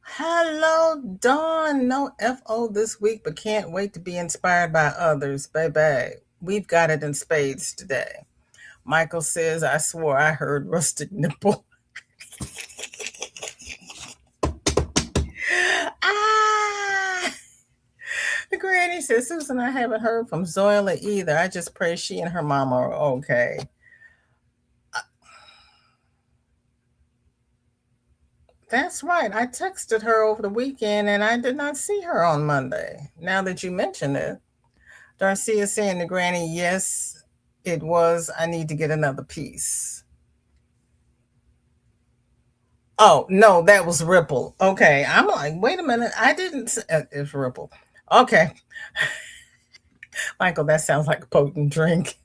Hello, Dawn. No FO this week, but can't wait to be inspired by others. Baby. We've got it in spades today. Michael says, I swore I heard rustic nipple. Ah, Granny Granny says, Susan, I haven't heard from Zoila either. I just pray she and her mama are okay. That's right. I texted her over the weekend and I did not see her on Monday. Now that you mention it, Darcy is saying to Granny, yes, it was. I need to get another piece. Oh, no, that was Ripple. Okay. I'm like, wait a minute. I didn't. It's Ripple. Okay. Michael, that sounds like a potent drink.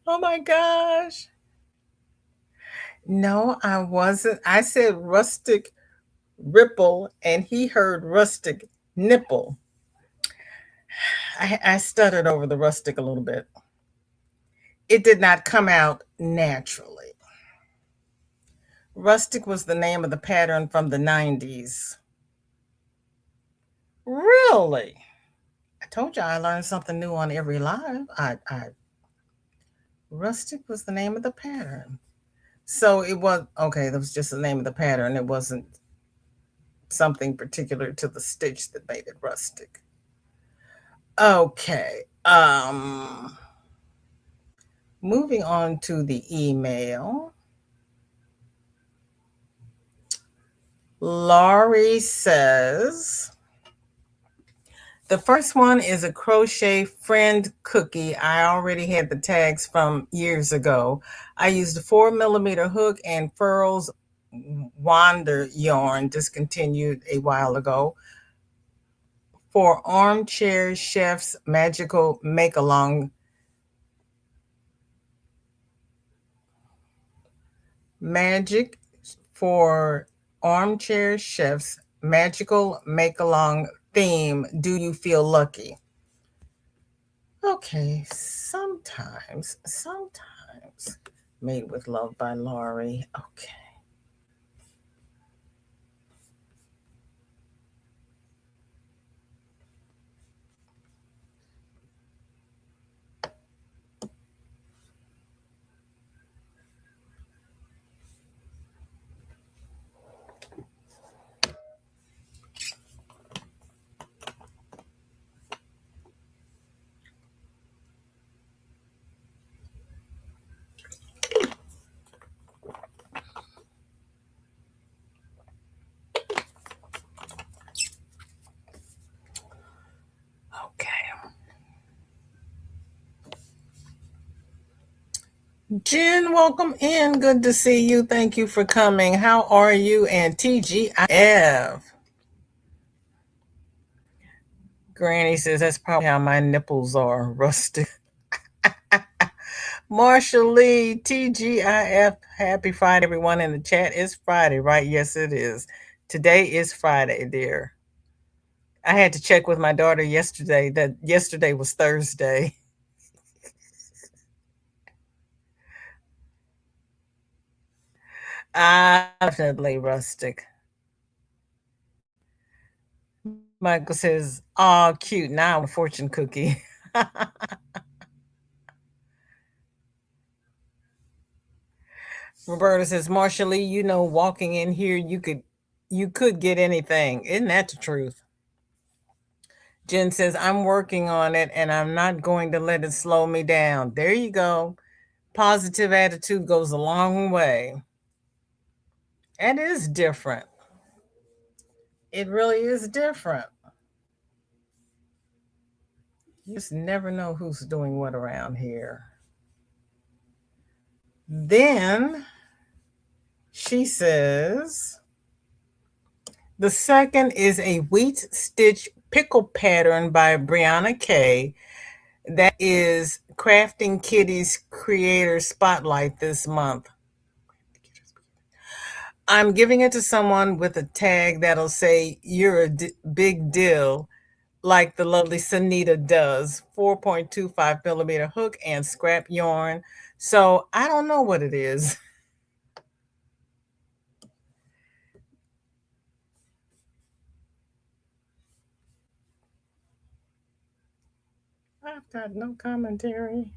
Oh my gosh. No, I wasn't. I said rustic ripple, and he heard rustic nipple. I stuttered over the rustic a little bit. It did not come out naturally. Rustic was the name of the pattern from the 90s. Really? I told you I learned something new on every live. Rustic was the name of the pattern. So it was okay, that was just the name of the pattern. It wasn't something particular to the stitch that made it rustic. Okay. Moving on to the email. Laurie says, the first one is a crochet friend cookie. I already had the tags from years ago. I used a 4mm hook and Furls Wander yarn, discontinued a while ago, for Armchair Chef's Magical Make-Along. Magic for Armchair Chef's Magical Make-Along theme. Do you feel lucky? Okay, sometimes. Made with Love by Laurie. Okay. Okay. Jen, welcome in. Good to see you. Thank you for coming. How are you? And TGIF. Granny says that's probably how my nipples are rusted. Marsha Lee, TGIF. Happy Friday, everyone in the chat. It's Friday, right? Yes, it is. Today is Friday, dear. I had to check with my daughter yesterday that yesterday was Thursday. Definitely rustic. Michael says, "Oh, cute. Now a fortune cookie." Roberta says, "Marsha Lee, you know, walking in here, you could get anything. Isn't that the truth?" Jen says, "I'm working on it, and I'm not going to let it slow me down." There you go. Positive attitude goes a long way. It is different. It really is different. You just never know who's doing what around here. Then she says, the second is a wheat stitch pickle pattern by Brianna Kay. That is Crafting Kitty's Creator Spotlight this month. I'm giving it to someone with a tag that'll say, "You're a big deal," like the lovely Sanita does. 4.25mm hook and scrap yarn. So I don't know what it is. I've got no commentary.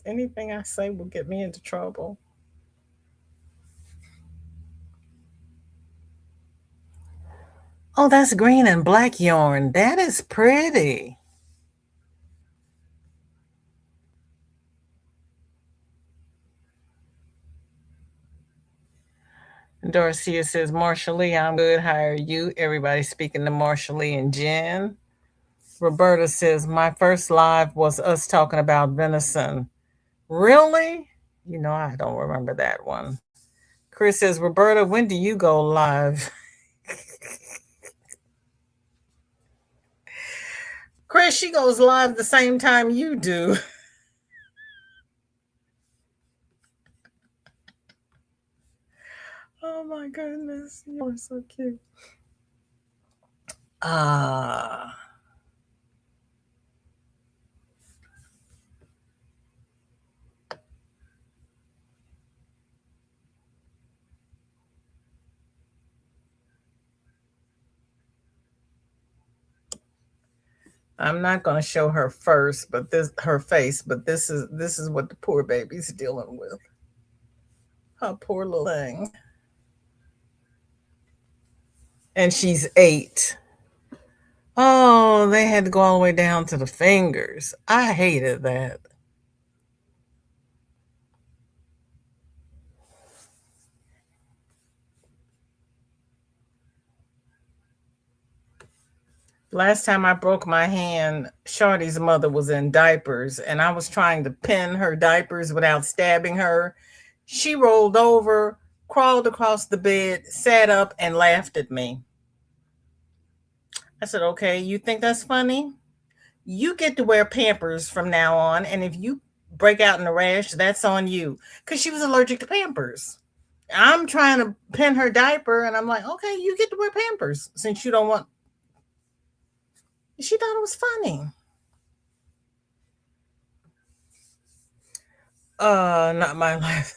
Anything I say will get me into trouble. Oh, that's green and black yarn. That is pretty. Dorcia says, Marsha Lee, I'm good. How are you? Everybody speaking to Marsha Lee and Jen. Roberta says, my first live was us talking about venison. Really? You know, I don't remember that one. Chris says, Roberta, when do you go live? Chris, she goes live the same time you do. Oh my goodness. You are so cute. Ah. I'm not going to show her first, but this her face, but this is what the poor baby's dealing with. Her poor little thing. And she's 8. Oh, they had to go all the way down to the fingers. I hated that. Last time I broke my hand, Shorty's mother was in diapers, and I was trying to pin her diapers without stabbing her. She rolled over, crawled across the bed, sat up, and laughed at me. I said, okay, you think that's funny? You get to wear Pampers from now on, and if you break out in a rash, that's on you. Because she was allergic to Pampers. I'm trying to pin her diaper, and I'm like, okay, you get to wear Pampers since you don't want. She thought it was funny. Not my life.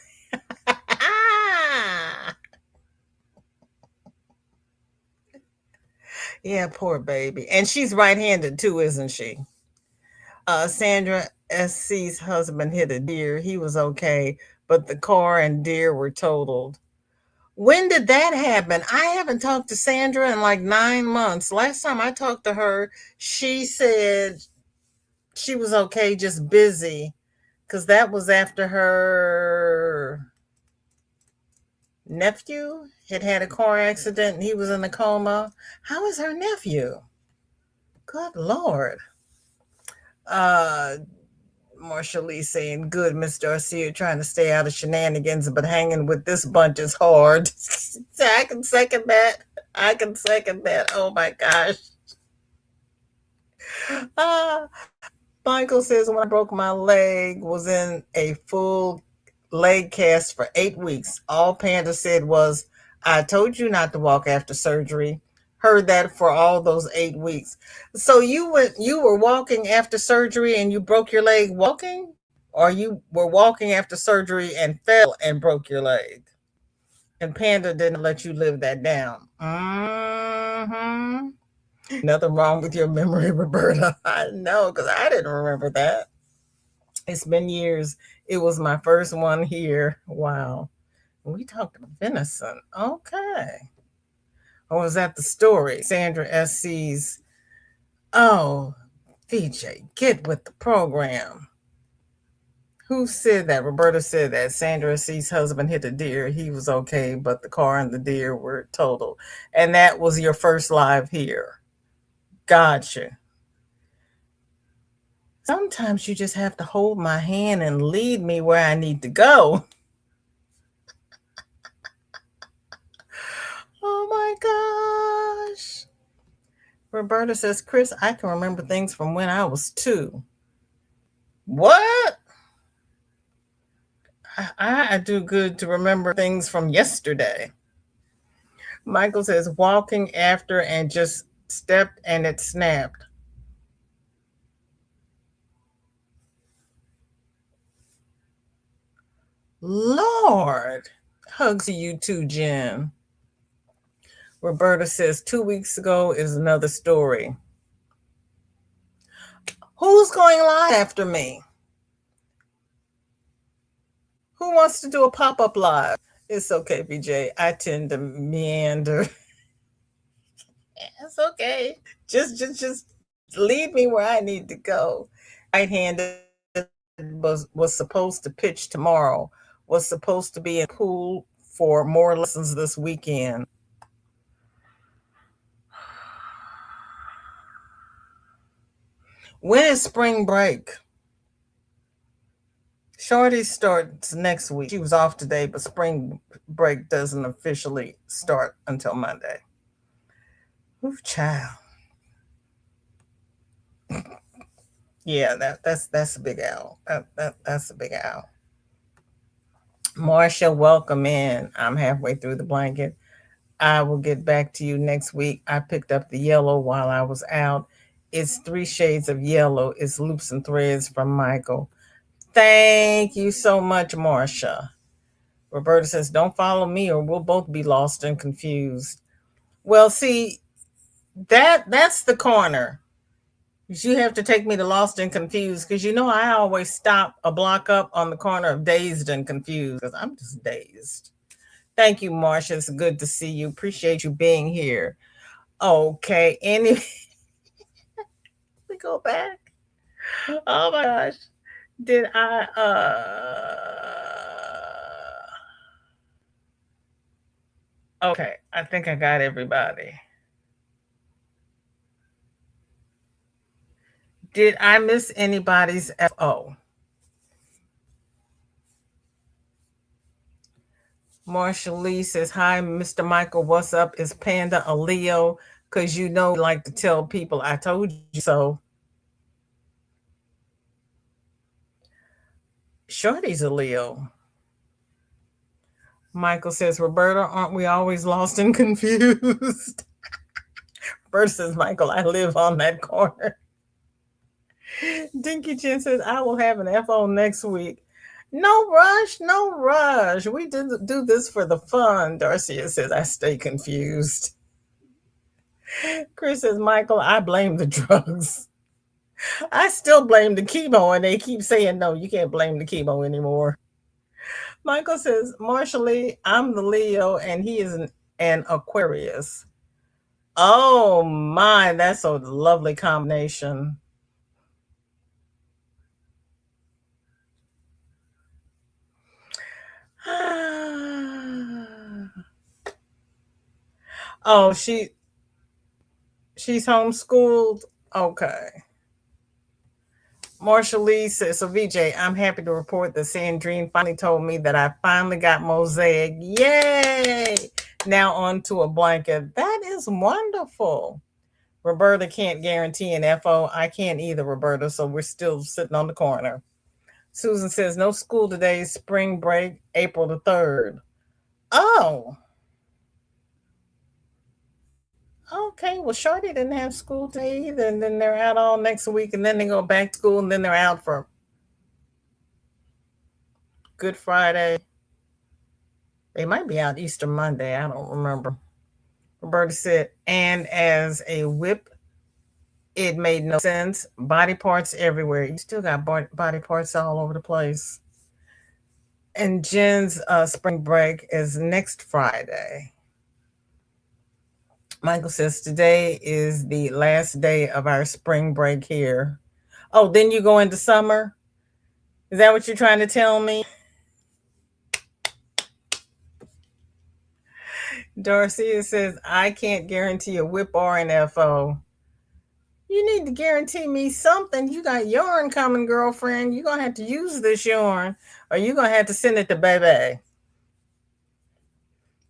Yeah, poor baby. And she's right-handed too, isn't she? Sandra SC's husband hit a deer. He was okay, but the car and deer were totaled. When did that happen? I haven't talked to Sandra in like 9 months. Last time I talked to her, she said she was okay, just busy, because that was after her nephew had a car accident and he was in a coma. How is her nephew? Good Lord. Uh, Marsha Lee saying, good, Miss Darcy, trying to stay out of shenanigans, but hanging with this bunch is hard. I can second that. I can second that. Oh my gosh. Uh, Michael says, when I broke my leg, was in a full leg cast for 8 weeks. All Panda said was, I told you not to walk after surgery. Heard that for all those 8 weeks. So you were walking after surgery and you broke your leg walking? Or you were walking after surgery and fell and broke your leg? And Panda didn't let you live that down. Mm-hmm. Nothing wrong with your memory, Roberta. I know, because I didn't remember that. It's been years. It was my first one here. Wow. We talked about venison. Okay. Or was that the story? Sandra SC's. Oh, VJ, get with the program. Who said that? Roberta said that. Sandra SC's husband hit a deer. He was okay, but the car and the deer were total. And that was your first live here. Gotcha. Sometimes you just have to hold my hand and lead me where I need to go. Oh my gosh. Roberta says, Chris, I can remember things from when I was 2. What? I do good to remember things from yesterday. Michael says, walking after and just stepped and it snapped. Lord. Hugs to you too, Jen. Roberta says, 2 weeks ago is another story. Who's going live after me? Who wants to do a pop-up live? It's okay, BJ. I tend to meander. That's okay. Just lead me where I need to go. Right handed was supposed to pitch tomorrow. Was supposed to be in pool for more lessons this weekend. When is spring break? Shorty starts next week. She was off today, but spring break doesn't officially start until Monday. Ooh, child. Yeah, that's a big owl. That's a big owl. Marcia, welcome in. I'm halfway through the blanket. I will get back to you next week. I picked up the yellow while I was out. It's 3 shades of yellow. It's loops and threads from Michael. Thank you so much, Marcia. Roberta says, don't follow me or we'll both be lost and confused. Well, see, that's the corner. You have to take me to lost and confused because I always stop a block up on the corner of dazed and confused because I'm just dazed. Thank you, Marcia. It's good to see you. Appreciate you being here. Okay. We go back. Oh my gosh. Did I okay, I think I got everybody. Did I miss anybody's FO? Marsha Lee says, hi, Mr. Michael. What's up? Is Panda a Leo? Because like to tell people I told you so. Shorty's a Leo. Michael says, Roberta, aren't we always lost and confused? Roberta says, Michael, I live on that corner. Dinky Chin says, I will have an FO next week. No rush, no rush. We do this for the fun. Darcia says, I stay confused. Chris says, Michael, I blame the drugs. I still blame the chemo, and they keep saying, no, you can't blame the chemo anymore. Michael says, Marshall, I'm the Leo, and he is an Aquarius. Oh, my, that's a lovely combination. Oh, she's homeschooled. Okay. Marshall Lee says, so VJ, I'm happy to report that Sandrine finally told me that I finally got Mosaic. Yay! Now on to a blanket. That is wonderful. Roberta can't guarantee an FO. I can't either, Roberta, so we're still sitting on the corner. Susan says, no school today, spring break, April the 3rd. Oh, okay. Well, Shorty didn't have school today either, and then they're out all next week, and then they go back to school, and then they're out for Good Friday. They might be out Easter Monday. I don't remember. Roberta said, and as a whip, it made no sense. Body parts everywhere. You still got body parts all over the place. And Jen's spring break is next Friday. Michael says today is the last day of our spring break here. Oh, then you go into summer? Is that what you're trying to tell me? Darcia says, I can't guarantee a whip or an FO. You need to guarantee me something. You got yarn coming, girlfriend. You're going to have to use this yarn or you're going to have to send it to baby.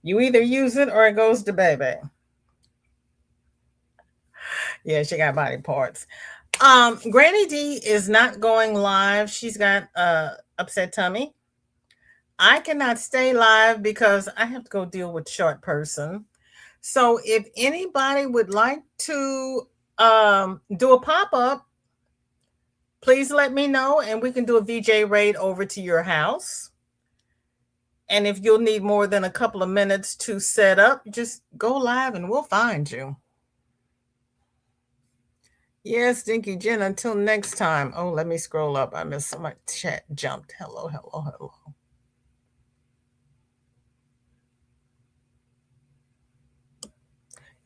You either use it or it goes to baby. Yeah, she got body parts. Granny D is not going live. She's got upset tummy. I cannot stay live because I have to go deal with short person. So if anybody would like to do a pop-up, please let me know and we can do a VJ raid over to your house. And if you'll need more than a couple of minutes to set up, just go live and we'll find you. Yes, Dinky Jen, until next time. Oh, let me scroll up. I missed my chat jumped. Hello.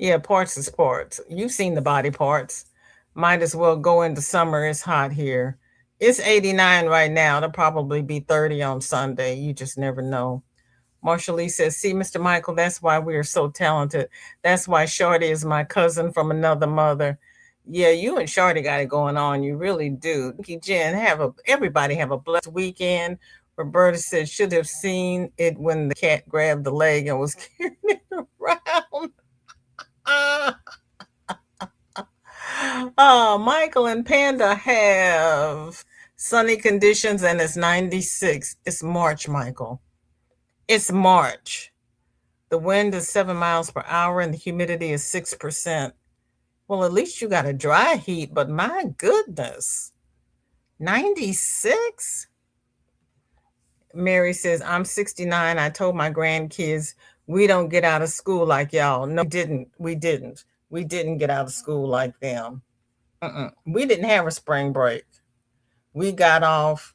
Yeah, parts is parts. You've seen the body parts. Might as well go into summer. It's hot here. It's 89 right now. It'll probably be 30 on Sunday. You just never know. Marsha Lee says, see, Mr. Michael, that's why we are so talented. That's why Shorty is my cousin from another mother. Yeah, you and Shorty got it going on. You really do. Thank you, Jen. Everybody have a blessed weekend. Roberta said, should have seen it when the cat grabbed the leg and was carrying it around. Michael and Panda have sunny conditions and it's 96. It's March, Michael. It's March. The wind is 7 miles per hour and the humidity is 6%. Well, at least you got a dry heat, but my goodness, 96? Mary says, I'm 69. I told my grandkids we don't get out of school like y'all. No, we didn't. We didn't. We didn't get out of school like them. We didn't have a spring break. We got off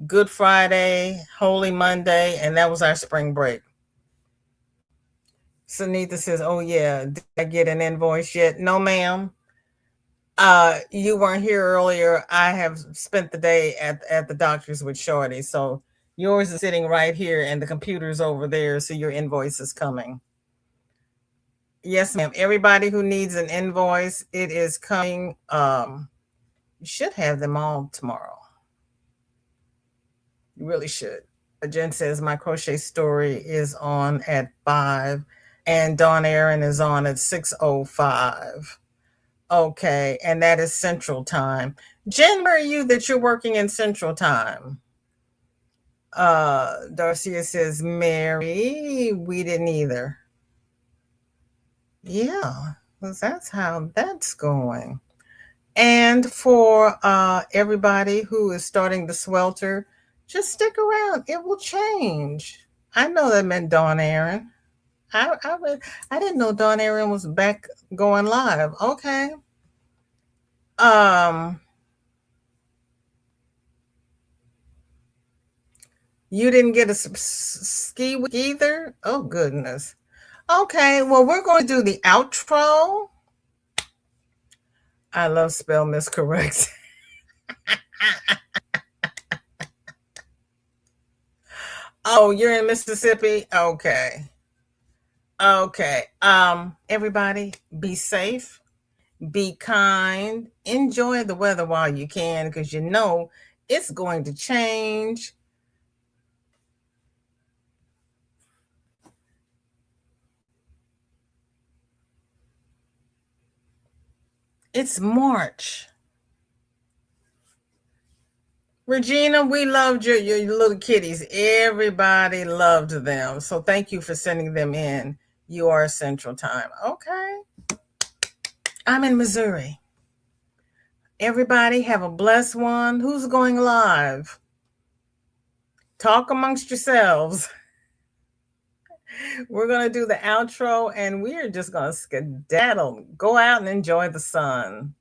Good Friday, Holy Monday, and that was our spring break. Sunita says, oh, yeah, did I get an invoice yet? No, ma'am. You weren't here earlier. I have spent the day at the doctor's with Shorty. So yours is sitting right here and the computer's over there. So your invoice is coming. Yes, ma'am. Everybody who needs an invoice, it is coming. You should have them all tomorrow. You really should. Jen says my crochet story is on at 5 and Dawn Aaron is on at 6:05. Okay, and that is Central Time. Jen, where are you that you're working in Central Time? Darcia says, Mary, we didn't either. Yeah, because that's how that's going. And for everybody who is starting the swelter, just stick around. It will change. I know that meant Dawn Aaron. I didn't know Dawn Aaron was back going live. Okay. Um, you didn't get a ski week either? Oh, goodness. Okay, well, we're going to do the outro. I love spell miscorrects. Oh, you're in Mississippi? Okay. Okay. Everybody, be safe, be kind, enjoy the weather while you can, because you know it's going to change. It's March. Regina, we loved your little kitties. Everybody loved them. So thank you for sending them in. You are Central Time. Okay. I'm in Missouri. Everybody have a blessed one. Who's going live? Talk amongst yourselves. We're going to do the outro and we're just going to skedaddle, go out and enjoy the sun.